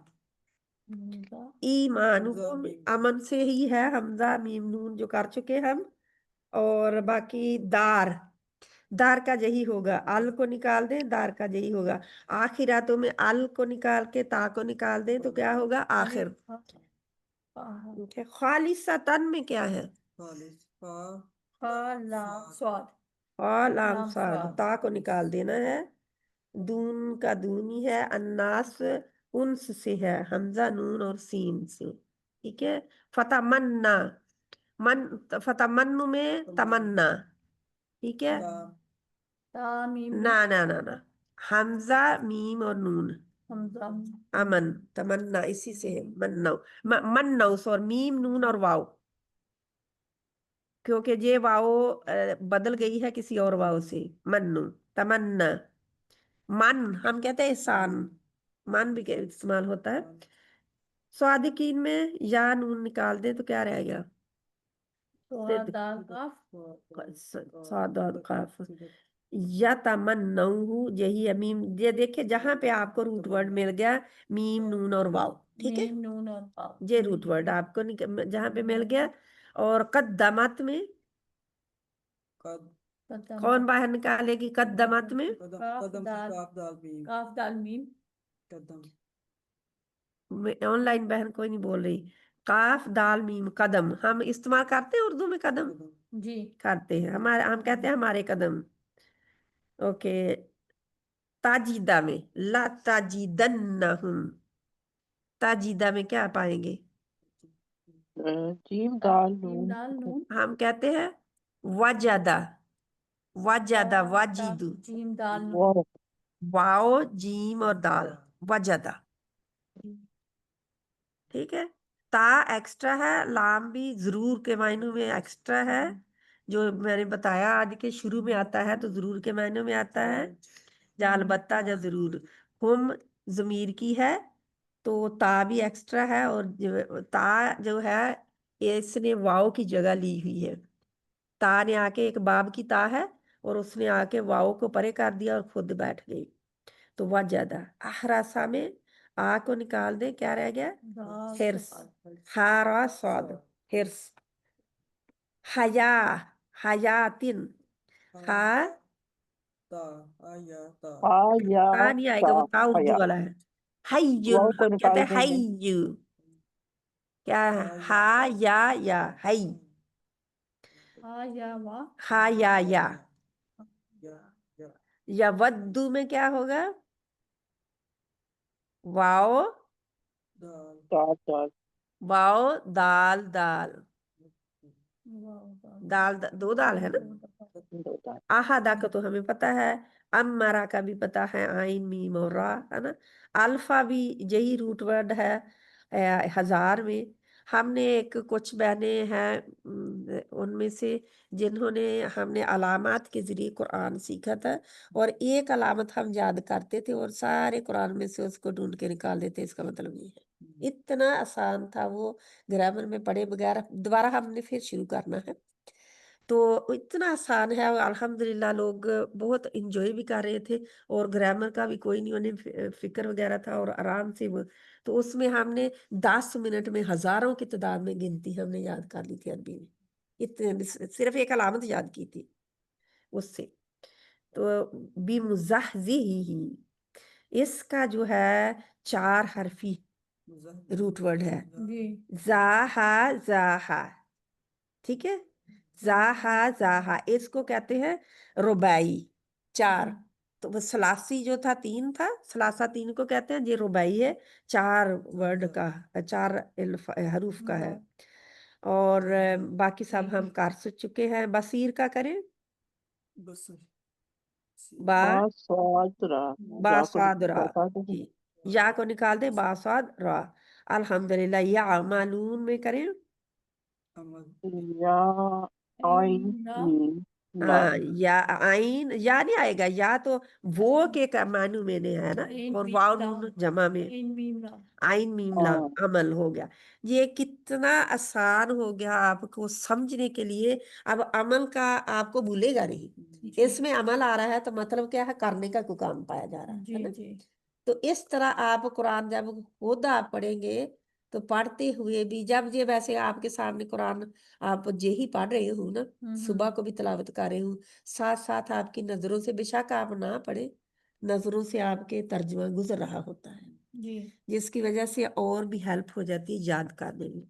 ईमानुकुम अमन से ही है, हमजा मीम नून जो कर चुके हम। और बाकी दार, दार का यही होगा, अल को निकाल दें, दार का यही होगा। आखिरातों में अल को निकाल के ता को निकाल दें, तो क्या होगा आखिर। ठीक है, खालिसतन में क्या है, स्वाद और लाम लाम साद, स्वाद। ता को निकाल देना है। दून का दूनी है, अन्नास उन्स से है, हमजा नून और सीन से। ठीक है, फतमन्ना, मन फतमन्नु में तमन्ना। ठीक है, तामीम ना ना ना ना, हमजा मीम और नून, हमजा अमन तमन्ना इसी से है, मन्नौ मन्नौ और मीम नून और वाव, क्योंकि ये वाव बदल गई है किसी और वाव से, मन्नु तमन्ना। मन हम कहते हैं एहसान, मन भी इस्तेमाल होता है। स्वादिकीन में या नून निकाल दें, तो क्या रह गया, स्वाद दाल काफ सादात काफ। या तमन्नऊ, यही है मीम, ये देखिए जहां पे आपको रूट वर्ड मिल गया, मीम नून और वाव, ठीक है, मीम नून और वाव ये रूट वर्ड आपको जहां पे मिल गया। और कद्दमत में कौन बाहर निकालेगी, कद्दमत में काफ दाल मीम ऑनलाइन बहन कोई नहीं बोल रही, काफ दाल मीम कदम, हम इस्तेमाल करते हैं उर्दू में कदम, जी करते हैं, हमारे हम कहते हैं हमारे कदम। ओके, ताजीदा में ला ताजीदन्नहुम, ताजीदा में क्या पाएंगे, जीम दाल मीम नून। दाल नून हम कहते हैं वजदा, वजदा वाजिदु, जीम दाल नून वाव वाओ जीम और दाल, वजदा। ठीक है, ता एक्स्ट्रा है, लाम भी जरूर के मायनों में एक्स्ट्रा है, जो मैंने बताया आज के शुरू में आता है तो जरूर के मायनों में आता है, या अलबत्ता या जरूर। हम जमीर की है तो ता भी एक्स्ट्रा है, और ता जो है इसने वाव की जगह ली हुई है, ता ने आके एक बाब की ता है और उसने आके वाव को परे कर दिया और खुद बैठ गई, तो वह ज्यादा। अहरासा में आ को निकाल दे, क्या रह गया, हिर्स, हारा स्वाद, हिर्स। हया, हयातिन, हा या ता नहीं ता आएगा, वो ता उर्दू हया। वाला है। हय्युन वाव को हम कहते निकाल हैं देंगे। हय्यु, क्या है, हा या हई, हा या वा हा या। या वद्दू में क्या होगा, वाओ दाल दाल वाओ दाल दाल, वाह, दाल दो दाल है ना। दो दाल। आहादा का तो हमें पता है, अमरा का भी पता है, आइन मीम और रा है ना। अल्फा भी यही रूट वर्ड है हजार में। हमने एक कुछ बहनें हैं उनमें से जिन्होंने हमने अलामत के जरिए कुरान सीखा था, और एक अलामत हम याद करते थे और सारे कुरान में से उसको ढूंढ के निकाल देते, इसका मतलब ये है। इतना आसान था वो, ग्रामर में पढ़े बगैर। दोबारा हमने फिर शुरू करना है, तो इतना आसान है और अल्हम्दुलिल्लाह लोग बहुत इंजॉय भी कर रहे थे, और ग्रामर का भी कोई नहीं उन्हें फिक्र वगैरह था, और आराम से वो। तो उसमें हमने 10 मिनट में हजारों की तादाद में गिनती हमने याद कर ली थी अरबी में, इतने सिर्फ एक अलामत याद की थी उससे। तो बिमुज़हज़िही, इसका जो है 4 हरफी रूट वर्ड है। जी जाहा जाहा, ठीक है। जाहा जाहा, इसको कहते हैं रुबाई, 4। तो वो सलासी जो था 3 था, सलासा 3 को कहते हैं, ये रुबाई है, 4 वर्ड का, 4 हरूफ का है। और बाकी सब हम कर चुके हैं। बसीर का करें, बा बासादरा, या को बासादरा, बता दो। जी, या को निकाल दे, बासाद रा। अल्हम्दुलिल्लाह। या मालून में करें, या आइन मीम ला। हाँ, या आइन, या नहीं आएगा, या तो वो के मानू में ने है ना, और वाव नून जमा में, आइन मीम ला, हाँ, अमल हो गया। ये कितना आसान हो गया आपको समझने के लिए। अब अमल का आपको भूलेगा नहीं, इसमें अमल आ रहा है तो मतलब क्या है, करने का कोई काम पाया जा रहा है जी ना। जी तो इस तरह आप कुरान जब खुद आप पढ़ेंगे, तो पढ़ते हुए भी, जब ये वैसे आपके सामने कुरान आप जे ही पढ़ रहे हो ना, सुबह को भी तिलावत कर रहे हूँ, साथ साथ आपकी नजरों से, बेशक आप ना पढ़े, नजरों से आपके तर्जुमा गुजर रहा होता है, जी जिसकी वजह से और भी हेल्प हो जाती है याद करने में।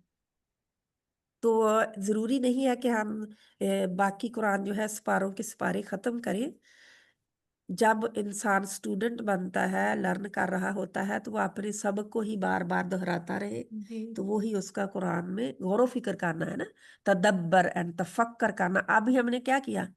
तो जरूरी नहीं है कि हम बाकी कुरान जो है सिपारों के सिपारे खत्म करें। जब इंसान स्टूडेंट बनता है, लर्न कर रहा होता है, तो वो अपने सबक को ही बार बार दोहराता रहे, जी तो वो ही उसका कुरान में गौर फिक्र करना है ना। तदब्बर एंड तफक्कर करना। अभी हमने क्या किया,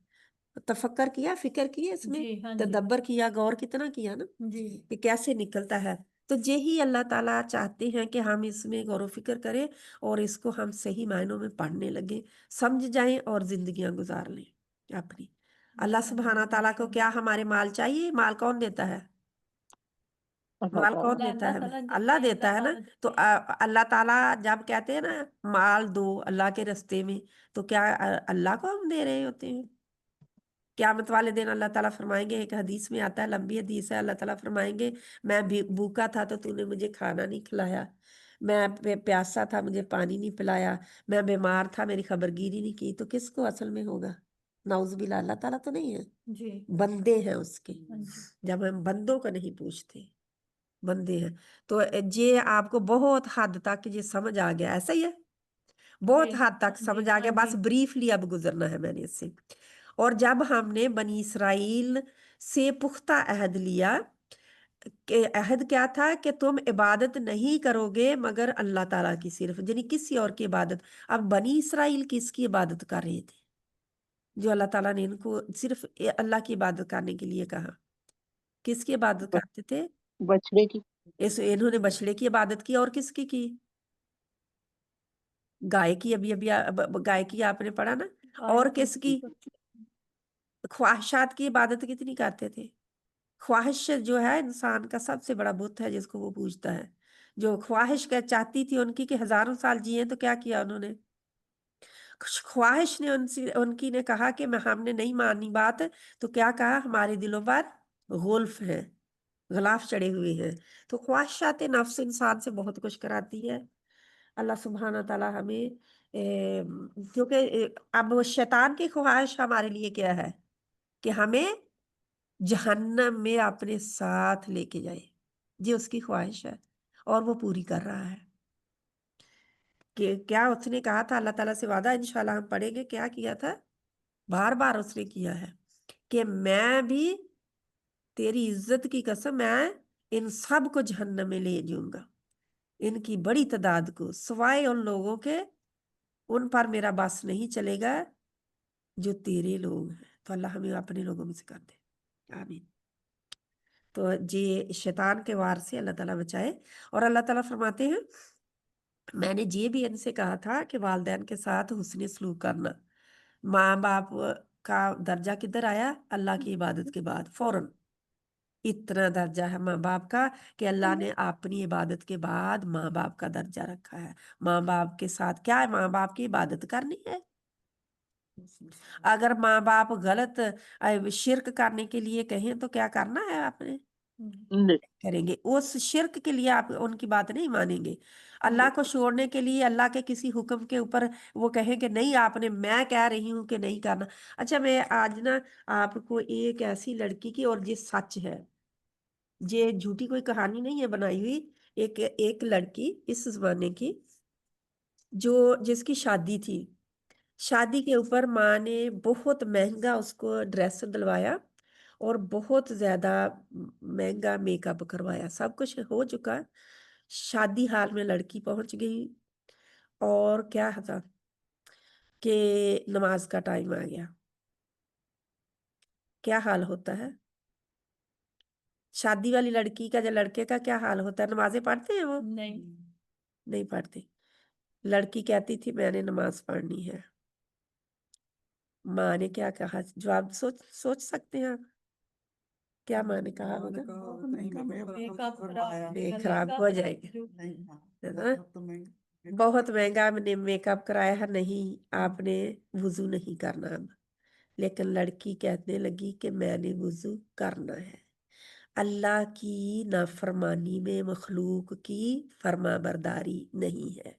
तफक्कर किया, फिक्र की इसमें, जी हाँ जी तदब्बर किया, गौर कितना किया ना, जी कि कैसे निकलता है। तो यही अल्लाह ताला चाहते हैं कि हम इसमें गौर व फिक्र करें, और इसको हम सही मायनों में पढ़ने लगे, समझ जाएं और जिंदगियां गुजार लें अपनी। अल्लाह सुब्हाना ताला को क्या हमारे माल चाहिए? माल कौन देता है? अल्लाह माल कौन ताला। देता अल्लाह है ताला हमें? देते अल्लाह हैं, देता अल्लाह है ना। ताला तो देते हैं। अल्लाह ताला जब कहते हैं ना, माल दो अल्लाह के रास्ते में, तो क्या अल्लाह को हम दे रहे होते हैं? क़यामत वाले दिन अल्लाह ताला फरमाएंगे, एक हदीस में आता है, लंबी हदीस है, अल्लाह ताला फरमाएंगे, मैं भी भूखा था तो तूने मुझे खाना नहीं खिलाया, मैं प्यासा था मुझे पानी नहीं पिलाया, मैं बीमार था मेरी खबरगिरी नहीं की। तो किसको असल में होगा? नाउजुबिल्लाह, अल्लाह ताला तो नहीं है, जी बंदे हैं उसके। हाँ जी जब हम बंदों को नहीं पूछते, बंदे हैं। तो ये आपको बहुत हद तक ये समझ आ गया, ऐसा ही है, बहुत जी हद तक जी समझ आ हाँ गया, बस जी ब्रीफली अब गुजरना है मैंने इससे। और जब हमने बनी इसराइल से पुख्ता अहद लिया, कि अहद क्या था, कि तुम इबादत नहीं करोगे मगर अल्लाह ताला की, सिर्फ, यानी किसी और की इबादत। अब बनी इसराइल किसकी इबादत कर रहे थे? जो अल्लाह ताला ने इनको सिर्फ अल्लाह की इबादत करने के लिए कहा। किसकी इबादत ब- करते थे? बछड़े की। इन्होंने बछड़े की इबादत की, और किसकी की? गाय की। अभी अभी गाय की आपने पढ़ा ना। और किसकी? ख्वाहिशात की इबादत कितनी करते थे? ख्वाहिश जो है इंसान का सबसे बड़ा बुत है, जिसको वो पूजता है। जो ख्वाहिश क्या चाहती थी उनकी कि हजारों साल जिए, तो क्या किया उन्होंने? ख्वाहिश ने उनसे उनकी ने कहा कि मैं हमने नहीं मानी बात, तो क्या कहा, हमारे दिलों पर गुल्फ है, गलाफ चढ़े हुए हैं। तो ख्वाहिशात नफ्स इंसान से बहुत कुछ कराती है। अल्लाह सुब्हाना ताला हमें क्योंकि अब वो शैतान की ख्वाहिश हमारे लिए क्या है, कि हमें जहन्नम में अपने साथ लेके जाए। ये उसकी ख्वाहिश है, और वो पूरी कर रहा है। कि क्या उसने कहा था, अल्लाह ताला से वादा, इंशाल्लाह हम पढ़ेंगे, क्या किया था, बार बार उसने किया है, कि मैं भी, तेरी इज्जत की कसम, मैं इन सब को जहन्नम में ले जाऊंगा। इनकी बड़ी तादाद को, सिवाय उन लोगों के, उन पर मेरा बस नहीं चलेगा जो तेरे लोग हैं। तो अल्लाह हमें अपने लोगों में से कर दे, आमीन। तो ये शैतान के वार से अल्लाह ताला बचाए। और अल्लाह ताला फरमाते हैं, मैंने ये भी इनसे कहा था कि वालिदैन के साथ हुस्न सलूक करना। माँ बाप का दर्जा किधर आया? अल्लाह की इबादत के बाद फौरन। इतना दर्जा है माँ बाप का कि अल्लाह ने अपनी इबादत के बाद माँ बाप का दर्जा रखा है। माँ बाप के साथ क्या है? माँ बाप की इबादत करनी है। अगर माँ बाप गलत शिर्क करने के लिए कहें तो क्या करना है आपने? नहीं करेंगे। उस शिर्क के लिए आप उनकी बात नहीं मानेंगे। अल्लाह को छोड़ने के लिए, अल्लाह के किसी हुक्म के ऊपर वो कहें कि नहीं आपने, मैं कह रही हूं कि नहीं करना। अच्छा, मैं आज ना आपको एक ऐसी लड़की की, और ये सच है, ये झूठी कोई कहानी नहीं है बनाई हुई, एक एक लड़की इस जमाने की, जो जिसकी शादी थी। शादी के ऊपर माँ ने बहुत महंगा उसको ड्रेस दिलवाया और बहुत ज्यादा महंगा मेकअप करवाया। सब कुछ हो चुका, शादी हाल में लड़की पहुंच गई, और क्या था कि नमाज का टाइम आ गया। क्या हाल होता है शादी वाली लड़की का, या लड़के का क्या हाल होता है? नमाजें पढ़ते हैं वो? नहीं। नहीं पढ़ते। लड़की कहती थी मैंने नमाज पढ़नी है। माँ ने क्या कहा? जवाब सोच सोच सकते हैं आप? क्या माँ ने कहा होगा? खराब हो जाएगा, है ना? बहुत महंगा मैंने मेकअप कराया है, नहीं आपने वुजू नहीं करना अब। लेकिन लड़की कहने लगी कि मैंने वुजू करना है। अल्लाह की नाफरमानी में मखलूक की फरमाबरदारी नहीं है।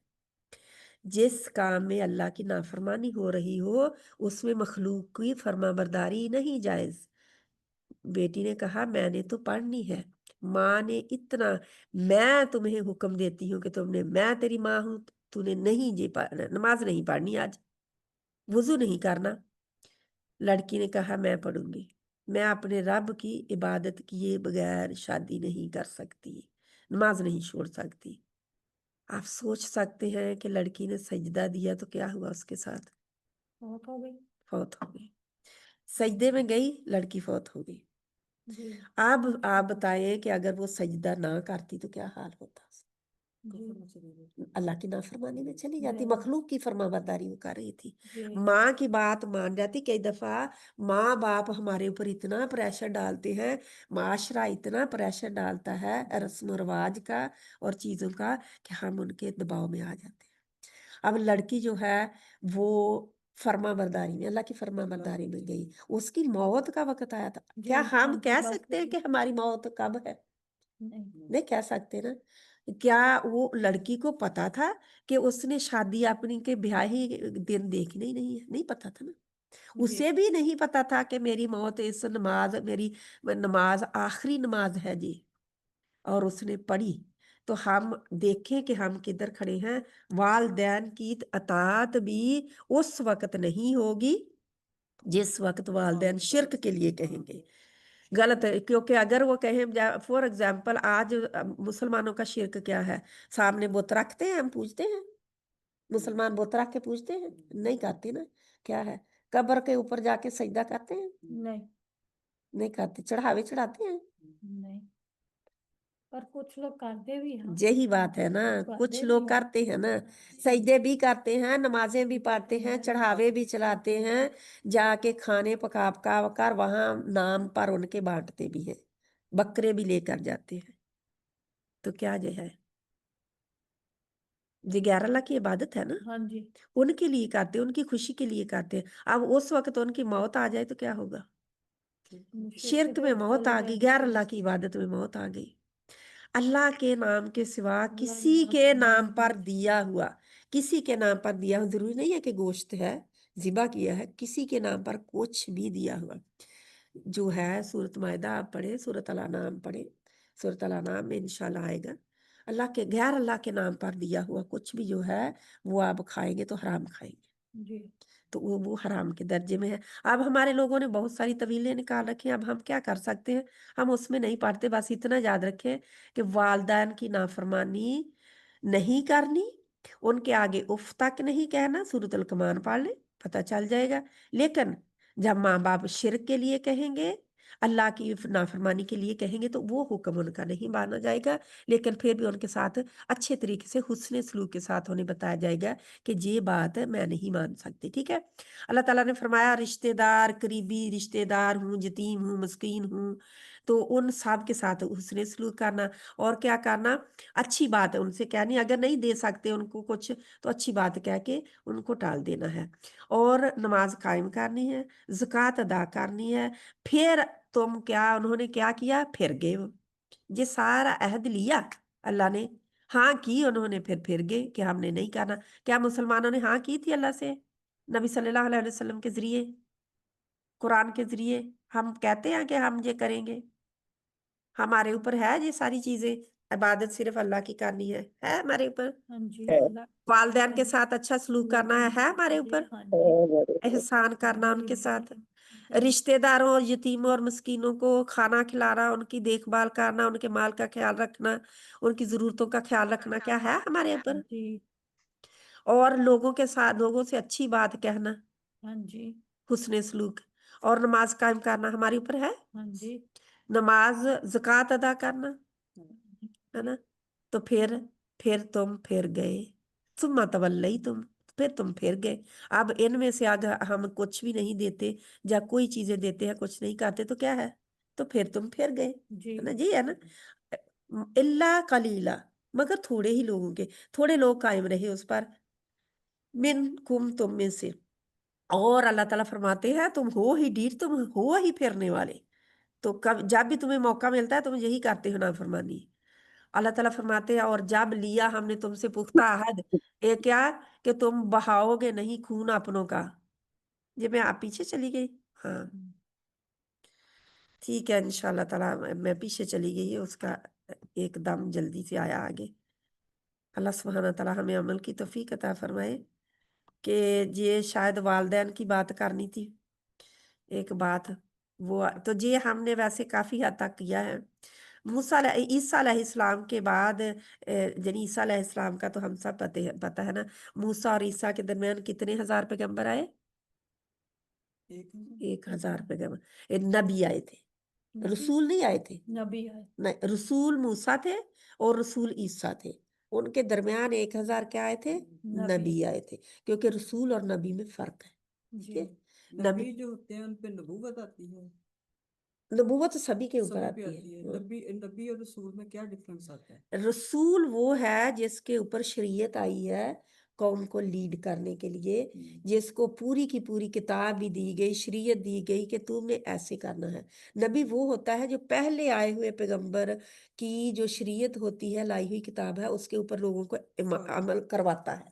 जिस काम में अल्लाह की नाफरमानी हो रही हो, उसमें मखलूक की फरमाबरदारी नहीं जायज। बेटी ने कहा मैंने तो पढ़नी है। माँ ने इतना, मैं तुम्हें हुक्म देती हूँ कि तुमने, मैं तेरी माँ हूं, तूने नहीं ये नमाज नहीं पढ़नी आज, वुजू नहीं करना। लड़की ने कहा मैं पढ़ूंगी। मैं अपने रब की इबादत किए बगैर शादी नहीं कर सकती, नमाज नहीं छोड़ सकती। आप सोच सकते हैं कि लड़की ने सजदा दिया तो क्या हुआ उसके साथ? बहुत हो गई। फौत हो गई। सजदे में गई, लड़की फौत हो गई। जी। अब आप बताएं कि अगर वो सजदा ना करती तो क्या हाल होता? अल्लाह की नाफरमानी में चली जाती, मखलूक की फरमाबरदारी वो कर रही थी। माँ की बात मान जाती। कई दफा माँ बाप हमारे ऊपर इतना प्रेशर डालते हैं, माशरा इतना प्रेशर डालता है रस्म रिवाज का और चीजों का, कि हम उनके दबाव में आ जाते हैं। अब लड़की जो है वो फरमाबरदारी में, अल्लाह की फरमाबरदारी में गई, उसकी मौत का वक्त आया था। क्या हम कह सकते हैं कि हमारी मौत कब है? नहीं कह सकते ना। क्या वो लड़की को पता था कि उसने शादी अपनी के ब्याह ही दिन देखने ही नहीं है? नहीं पता था ना। उसे भी नहीं पता था कि मेरी मौत इस नमाज, मेरी नमाज आखिरी नमाज है जी, और उसने पढ़ी। तो हम देखें कि हम किधर खड़े हैं। वालदैन की अताअत भी उस वक्त नहीं होगी जिस वक्त वालदैन शिर्क के लिए कहेंगे। गलत है, क्योंकि अगर वो कहें, फॉर एग्जाम्पल आज मुसलमानों का शिर्क क्या है? सामने बुत रखते हैं, हम पूछते हैं, मुसलमान बुत रख के पूछते हैं? नहीं करते ना। क्या है? कब्र के ऊपर जाके सजदा करते हैं? नहीं। नहीं करते। चढ़ावे चढ़ाते हैं? नहीं। पर कुछ लोग करते भी हैं। यही बात है ना, कुछ लोग करते हैं ना, सजदे भी करते हैं, नमाजें भी पढ़ते हैं, चढ़ावे भी चलाते हैं, जाके खाने पका पका कर वहां नाम पर उनके बांटते भी हैं, बकरे भी लेकर जाते हैं। तो क्या ये है? ये 11 अल्लाह की इबादत है ना, हाँ जी। उनके लिए करते हैं, उनकी खुशी के लिए करते हैं। अब उस वक्त उनकी मौत आ जाए तो क्या होगा? शिर्क में मौत आ गई, 11 अल्लाह की इबादत में मौत आ गई। अल्लाह के नाम के सिवा किसी के नाम पर दिया हुआ, किसी के नाम पर दिया हुआ, जरूरी नहीं है कि गोश्त है जिबा किया है, किसी के नाम पर कुछ भी दिया हुआ जो है, सूरत मायदा आप पढ़े, सूरत अल नाम पढ़े, सूरत अल नाम में इंशाल्लाह आएगा। अल्लाह के गैर अल्लाह के नाम पर दिया हुआ कुछ भी जो है वो आप खाएंगे तो हराम खाएंगे जी। तो वो हराम के दर्जे में है। अब हमारे लोगों ने बहुत सारी तवीलें निकाल रखी हैं, अब हम क्या कर सकते हैं? हम उसमें नहीं पढ़ते, बस इतना याद रखें कि वालदैन की नाफरमानी नहीं करनी, उनके आगे उफ तक नहीं कहना, सूरतुल कमान पढ़ ले पता चल जाएगा। लेकिन जब माँ बाप शिरक के लिए कहेंगे, अल्लाह की नाफरमानी के लिए कहेंगे, तो वो हुक्म उनका नहीं माना जाएगा। लेकिन फिर भी उनके साथ अच्छे तरीके से हुस्न सलूक के साथ उन्हें बताया जाएगा कि ये बात मैं नहीं मान सकती। ठीक है। अल्लाह ताला ने फरमाया रिश्तेदार, करीबी रिश्तेदार हूँ, यतीम हूँ, मस्कीन हूँ, तो उन सब के साथ हुस्न सलूक करना। और क्या करना, अच्छी बात है उनसे कहनी, अगर नहीं दे सकते उनको कुछ तो अच्छी बात कह के उनको टाल देना है। और नमाज कायम करनी है, ज़कात अदा करनी है। फिर तुम क्या, उन्होंने क्या किया, फिर गए वो। ये सारा अहद लिया अल्लाह ने, हाँ की उन्होंने, फिर गए कि हमने नहीं करना। क्या मुसलमानों ने हाँ की थी अल्लाह से, नबी सल्लल्लाहु अलैहि वसल्लम के जरिए, कुरान के जरिए हम कहते हैं कि हम ये करेंगे। हमारे ऊपर है ये सारी चीजें, इबादत सिर्फ अल्लाह की करनी है हमारे ऊपर। हाँ जी, है अल्लाह वालदैन के साथ अच्छा सलूक करना है हमारे जी, ऊपर। हाँ जी, मेरे ऊपर। एहसान करना उनके साथ, रिश्तेदारों और यतीमों और मस्कीनों को खाना खिलाना, उनकी देखभाल करना, उनके माल का ख्याल रखना, उनकी जरूरतों का ख्याल रखना, क्या है हमारे ऊपर। जी, और लोगों के साथ, लोगों से अच्छी बात कहना, हाँ जी, हुस्न सलूक। और नमाज कायम करना हमारे ऊपर है, हाँ जी, नमाज ज़कात अदा करना, है ना। तो फिर गए, सुम्मा तवल्लई फिर तुम फिर गए। अब इनमें से अगर हम कुछ भी नहीं देते या कोई चीजें देते हैं कुछ नहीं करते तो क्या है, तो फिर तुम फिर गए, जी, है ना जी, है ना। इल्ला कलीला, मगर थोड़े ही लोगों के, थोड़े लोग कायम रहे उस पर, मिन कुम तुम में से। और अल्लाह ताला फरमाते हैं तुम हो ही ढीठ, तुम हो ही फिरने वाले। तो कब जब भी तुम्हें मौका मिलता है तुम यही करते हो नाफरमानी। अल्लाह ताला फरमाते हैं और जब लिया हमने तुमसे पुख्ता अहद, ये क्या, कि तुम बहाओगे नहीं खून अपनों का। ये मैं आप पीछे चली गई, हाँ ठीक है, इंशाल्लाह ताला मैं पीछे चली गई है उसका, एकदम जल्दी से आया आगे। अल्लाह सुब्हाना ताला हमें अमल की तौफीक अता फरमाए। कि ये शायद वालदैन की बात करनी थी एक बात, वो तो ये हमने वैसे काफी हद तक किया है। ईसा अलैहिस्सलाम के बाद यानी ईसा अलैहिस्सलाम का तो हम सब पता है ना। मूसा और ईसा के दरमियान कितने हजार पैगंबर आए, 1,000 पैगंबर, नबी आए थे, नबी, रसूल नहीं आए थे। नबी है, नहीं, रसूल मूसा थे और रसूल ईसा थे, उनके दरमियान 1,000 क्या आए थे, नबी, नबी आए थे। क्योंकि रसूल और नबी में फर्क है। ठीक जी, है। नबी नबी जो होते हैं उन पे नबूवत आती है, नबूवत तो सभी के ऊपर सभी पे आती आती है। है। हाँ। नबी नबी और रसूल में क्या डिफरेंस आता है? रसूल वो है जिसके ऊपर शरीयत आई है कौम को लीड करने के लिए, जिसको पूरी की पूरी किताब भी दी गई, शरीयत दी गई कि तुमने ऐसे करना है। नबी वो होता है जो पहले आए हुए पैगंबर की जो शरीयत होती है, लाई हुई किताब है, उसके ऊपर लोगों को अमल करवाता है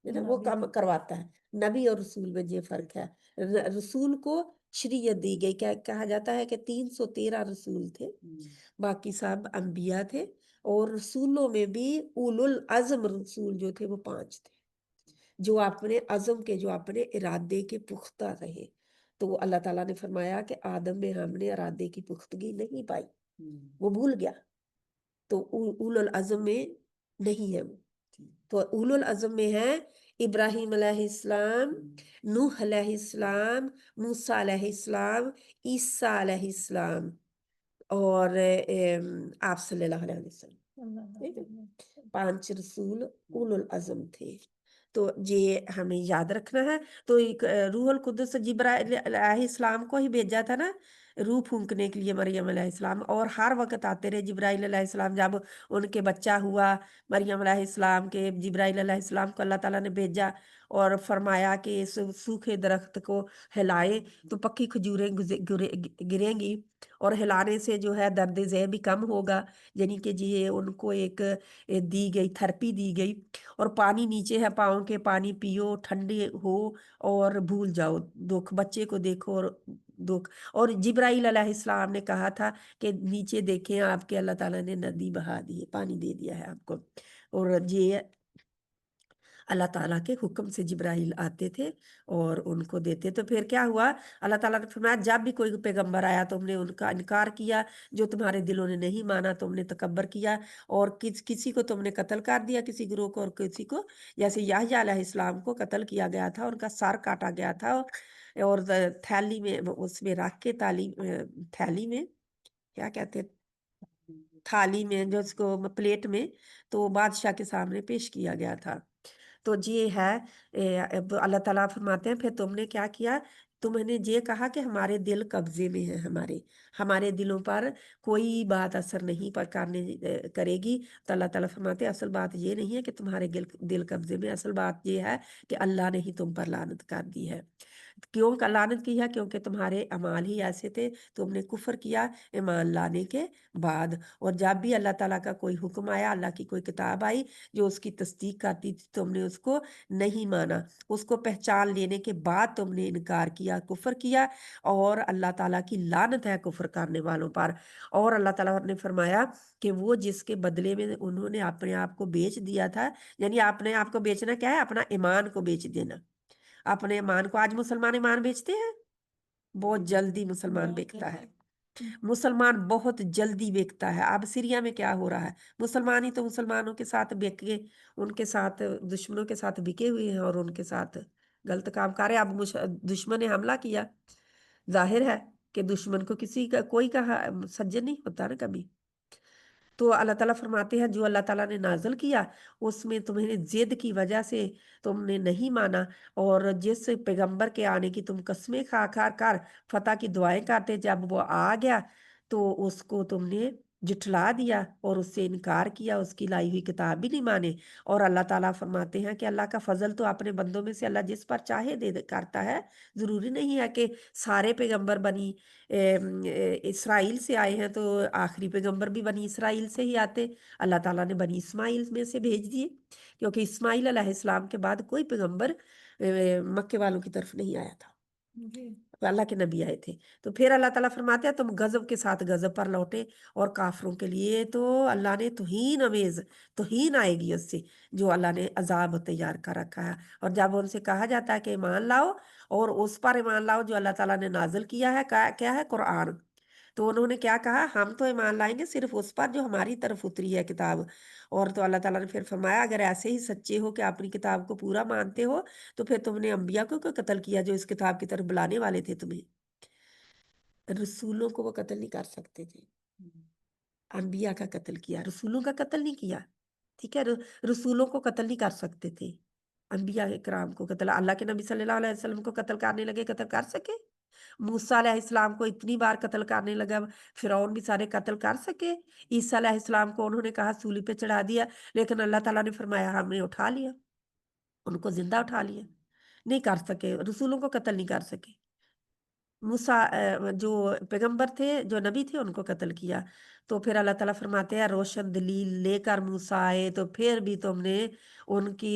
ना, वो नबी, काम करवाता है। नबी और रसूल में ये फर्क है। रसूल को शरीयत दी गई, क्या कहा जाता है कि 313 रसूल थे, बाकी सब अंबिया थे। और रसूलों में भी उलुल अज़म रसूल जो थे वो 5 थे, जो अपने अज़म के, जो अपने इरादे के पुख्ता रहे। तो अल्लाह ताला ने फरमाया कि आदम में हमने इरादे की पुख्तगी नहीं पाई, वो भूल गया, तो उलुल अज़म में नहीं है वो। तो उलुल अज़म में है इब्राहिम अलैहिस्सलाम, नूह अलैहिस्सलाम, मूसा अलैहिस्सलाम, ईसा अलैहिस्सलाम और आप सल्लल्लाहु अलैहि वसल्लम। ठीक है, 5 रसूल उलुल अज़म थे। तो ये हमें याद रखना है। तो एक रूहुल कुद्दुस जिब्राइल अलैहिस्सलाम को ही भेजा था ना, रूह फूंकने के लिए मरियम अलैहिस्सलाम, और हर वक्त आते रहे जिब्राइल अलैहिस्सलाम। जब उनके बच्चा हुआ मरियम अलैहिस्सलाम के, जिब्राइल अलैहिस्सलाम को अल्लाह ताला ने भेजा और फरमाया कि इस सूखे दरख्त को हिलाए तो पक्की खजूरें गिरेंगी, और हिलाने से जो है दर्द ज़े भी कम होगा। यानी कि ये उनको एक दी गई थेरेपी दी गई। और पानी नीचे है पाँव के, पानी पियो, ठंडे हो और भूल जाओ दुख, बच्चे को देखो और दुख। और जिब्राइल अलैहिस्सलाम ने कहा था कि नीचे देखें आपके, अल्लाह ताला ने नदी बहा दी है, पानी दे दिया है आपको। और ये अल्लाह ताला के हुक्म से जिब्राइल आते थे और उनको देते। तो फिर क्या हुआ, अल्लाह ताला ने फरमाया जब भी कोई पैगंबर आया तुमने उनका इनकार किया, जो तुम्हारे दिलों ने नहीं माना तुमने तकब्बर किया और किसी को तुमने कत्ल कर दिया, किसी गुरु को, और किसी को जैसे याहया अलैहिस्सलाम को कत्ल किया गया था, उनका सर काटा गया था और थैली में उसमें रख के थैली में क्या कहते हैं, थाली में, जो उसको प्लेट में, तो बादशाह के सामने पेश किया गया था। तो ये है अब अल्लाह ताला फरमाते हैं फिर तुमने क्या किया, तुमने ये कहा कि हमारे दिल कब्जे में है, हमारे दिलों पर कोई बात असर नहीं पर करने करेगी। तो अल्लाह ताला फरमाते हैं असल बात ये नहीं है कि तुम्हारे दिल कब्जे में, असल बात ये है कि अल्लाह ने ही तुम पर लानत कर दी है। क्यों लानत की है, क्योंकि तुम्हारे अमाल ही ऐसे थे, तुमने कुफर किया ईमान लाने के बाद। और जब भी अल्लाह ताला का कोई हुक्म आया, अल्लाह की कोई किताब आई जो उसकी तस्दीक करती थी, तुमने उसको नहीं माना, उसको पहचान लेने के बाद तुमने इनकार किया, कुफर किया, और अल्लाह ताला की लानत है कुफर करने वालों पर। और अल्लाह ताला ने फरमाया कि वो जिसके बदले में उन्होंने अपने आप को बेच दिया था, यानी अपने आप को बेचना क्या है, अपना ईमान को बेच देना, अपने ईमान को। आज मुसलमान ईमान बेचते हैं, बहुत जल्दी मुसलमान बेचता है, मुसलमान बहुत जल्दी बेचता है। अब सीरिया में क्या हो रहा है, मुसलमान ही तो मुसलमानों के साथ बिक के उनके साथ दुश्मनों के साथ बिके हुए हैं और उनके साथ गलत काम कर रहे हैं। अब दुश्मन ने हमला किया, जाहिर है कि दुश्मन को किसी का कोई का सज्जन नहीं होता ना कभी। तो अल्लाह ताला फरमाते हैं जो अल्लाह ताला ने नाजल किया उसमें तुम्हें जिद की वजह से तुमने नहीं माना, और जिस पैगंबर के आने की तुम कस्में खा खा कर फतह की दुआएं करते, जब वो आ गया तो उसको तुमने जुठला दिया और उससे इनकार किया, उसकी लाई हुई किताब भी नहीं माने। और अल्लाह ताला फरमाते हैं कि अल्लाह का फजल तो अपने बंदों में से अल्लाह जिस पर चाहे करता है। ज़रूरी नहीं है कि सारे पैगंबर बनी इसराइल से आए हैं तो आखिरी पैगंबर भी बनी इसराइल से ही आते। अल्लाह ताला ने बनी इस्माइल में से भेज दिए, क्योंकि इस्माइल अलैहिस्सलाम के बाद कोई पैगंबर मक्के वालों की तरफ नहीं आया था, जी तो अल्लाह के नबी आए थे। तो फिर अल्लाह ताला फरमाते हैं तुम गजब के साथ गजब पर लौटे, और काफरों के लिए तो अल्लाह ने तौहीन आएगी उससे, जो अल्लाह ने अजाब तैयार कर रखा है। और जब उनसे कहा जाता है कि ईमान लाओ, और उस पर ईमान लाओ जो अल्लाह ताला ने नाजिल किया है, क्या है, कुरान, तो उन्होंने क्या कहा, हम तो ईमान लाएंगे सिर्फ उस पर जो हमारी तरफ उतरी है किताब। और तो अल्लाह ताला ने फिर फरमाया अगर ऐसे ही सच्चे हो कि अपनी किताब को पूरा मानते हो, तो फिर तुमने अंबिया को क्यों कत्ल किया जो इस किताब की तरफ बुलाने वाले थे तुम्हें। रसूलों को वो कत्ल नहीं कर सकते थे, अंबिया का कत्ल किया, रसूलों का कत्ल नहीं किया। ठीक है, रसूलों को कत्ल नहीं कर सकते थे, अंबिया इकराम को कत्ल। अल्लाह के नबी सल्लल्लाहु अलैहि वसल्लम को कत्ल करने लगे, कत्ल कर सके? मूसा अलैहिस्सलाम को इतनी बार कत्ल करने लगा, फिरौन भी सारे कत्ल कर सके? ईसा अलैहिस्सलाम को उन्होंने कहा सूली पे चढ़ा दिया, लेकिन अल्लाह ताला ने फरमाया हमने उठा लिया, उनको जिंदा उठा लिया। नहीं कर सके, रसूलों को कत्ल नहीं कर सके। मूसा जो पैगंबर थे, जो नबी थे, उनको कत्ल किया। तो फिर अल्लाह ताला फरमाते हैं रोशन दलील लेकर मूसा आए, तो फिर भी तुमने उनकी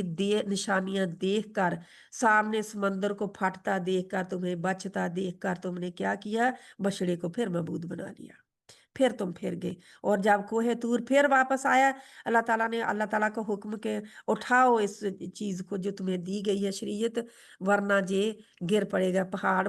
निशानियां देखकर, सामने समंदर को फटता देखकर, तुम्हें बचता देखकर तुमने क्या किया, बछड़े को फिर मबूद बना लिया। फिर तुम फिर गए, और जब कोहे तूर फिर वापस आया, अल्लाह ताला को हुक्म के उठाओ इस चीज को जो तुम्हें दी गई है शरीयत, वरना ये गिर पड़ेगा, पहाड़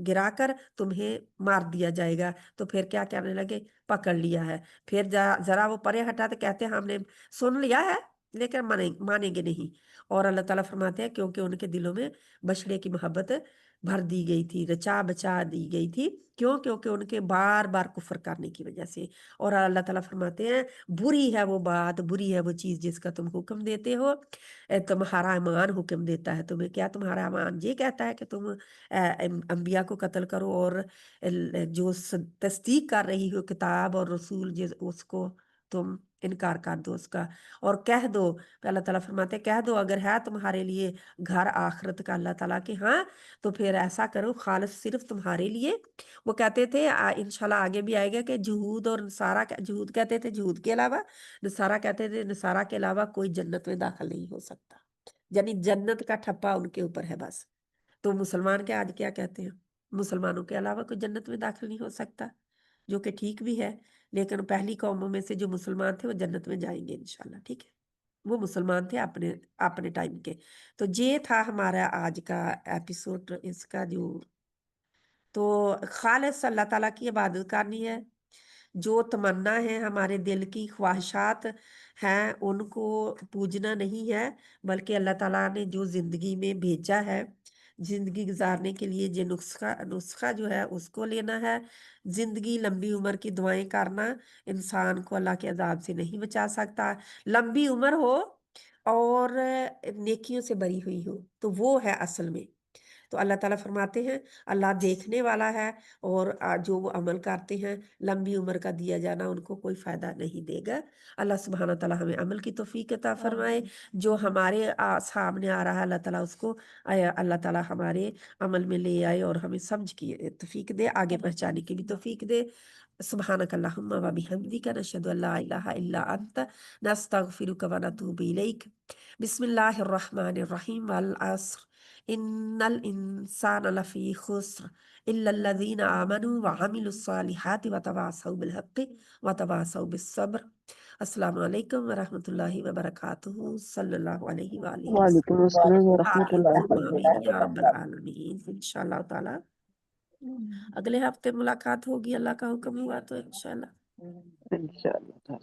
गिराकर तुम्हें मार दिया जाएगा। तो फिर क्या कहने लगे, पकड़ लिया है। फिर जरा वो परे हटा तो कहते हैं हमने सुन लिया है लेकिन मानेंगे नहीं। और अल्लाह ताला फरमाते हैं क्योंकि उनके दिलों में बछड़े की मोहब्बत भर दी गई थी, रचा बचा दी गई थी। क्यों? क्योंकि उनके बार बार कुफर करने की वजह से। और अल्लाह ताला फरमाते हैं बुरी है वो बात, बुरी है वो चीज जिसका तुम हुक्म देते हो। तुम्हारा ईमान हुक्म देता है तुम्हें, क्या तुम्हारा ईमान ये कहता है कि तुम अंबिया को कत्ल करो, और जो तस्दीक कर रही हो किताब और रसूल जिस उसको तुम इनकार कर दो उसका। और कह दो, अल्लाह ताला फरमाते हैं कह दो अगर है तुम्हारे लिए घर आखिरत का अल्लाह ताला के हाँ, तो फिर ऐसा करो खालिस सिर्फ तुम्हारे लिए। वो कहते थे इंशाल्लाह आगे भी आएगा कि जहूद और नसारा, जहूद कहते थे जहूद के अलावा, नसारा कहते थे नसारा के अलावा कोई जन्नत में दाखिल नहीं हो सकता, यानी जन्नत का ठप्पा उनके ऊपर है बस। तो मुसलमान के आज क्या कहते हैं, मुसलमानों के अलावा कोई जन्नत में दाखिल नहीं हो सकता, जो कि ठीक भी है। लेकिन पहली कौमों में से जो मुसलमान थे वो जन्नत में जाएंगे इंशाल्लाह। ठीक है। वो मुसलमान थे अपने अपने टाइम के। तो ये था हमारा आज का एपिसोड इसका जो। तो खालिस अल्लाह ताला की इबादत करनी है, जो तमन्ना है हमारे दिल की ख्वाहिशात हैं उनको पूजना नहीं है, बल्कि अल्लाह ताला ने जो जिंदगी में भेजा है जिंदगी गुजारने के लिए जो नुस्खा नुस्खा जो है उसको लेना है। जिंदगी लंबी उम्र की दुआएं करना इंसान को अल्लाह के अजाब से नहीं बचा सकता। लंबी उम्र हो और नेकियों से भरी हुई हो तो वो है असल में। तो अल्लाह ताला फरमाते हैं अल्लाह देखने वाला है, और जो वो अमल करते हैं लंबी उम्र का दिया जाना उनको कोई फायदा नहीं देगा। अल्लाह सुब्हाना ताला हमें अमल की तौफीक अता फरमाए। जो हमारे सामने आ रहा है अल्लाह ताला उसको अल्लाह ताला हमारे अमल में ले आए और हमें समझ की तौफीक दे, आगे पहुंचाने की भी तौफीक दे। सुब्हानक अल्लाहुम्मा व बिहम्दिका नशहदु अल्ला इलाहा इल्ला अन्ता नस्तगफिरुका व नतूबु इलैक। बिस्मिल्लाहिर रहमानिर रहीम वल अस्र इन्नल इंसान लफी खुस्र इल्लल्लज़ीना आमनू व अमिलुस सालिहाति व तवासौ बिल हक़्क़ि व तवासौ बिस सब्र। अस्सलामु अलैकुम व रहमतुल्लाहि व बरकातुहू सल्लल्लाहु अलैहि व आलिहि वालेकुम अस्सलाम व वसल्लम। रहमतुल्लाहि व आमीन आमीन या रब्बल आलमीन। इंशाअल्लाह ताला अगले हफ्ते मुलाकात होगी, अल्लाह का हुक्म हुआ तो इंशाअल्लाह। बरकातहू इंशाअल्लाह।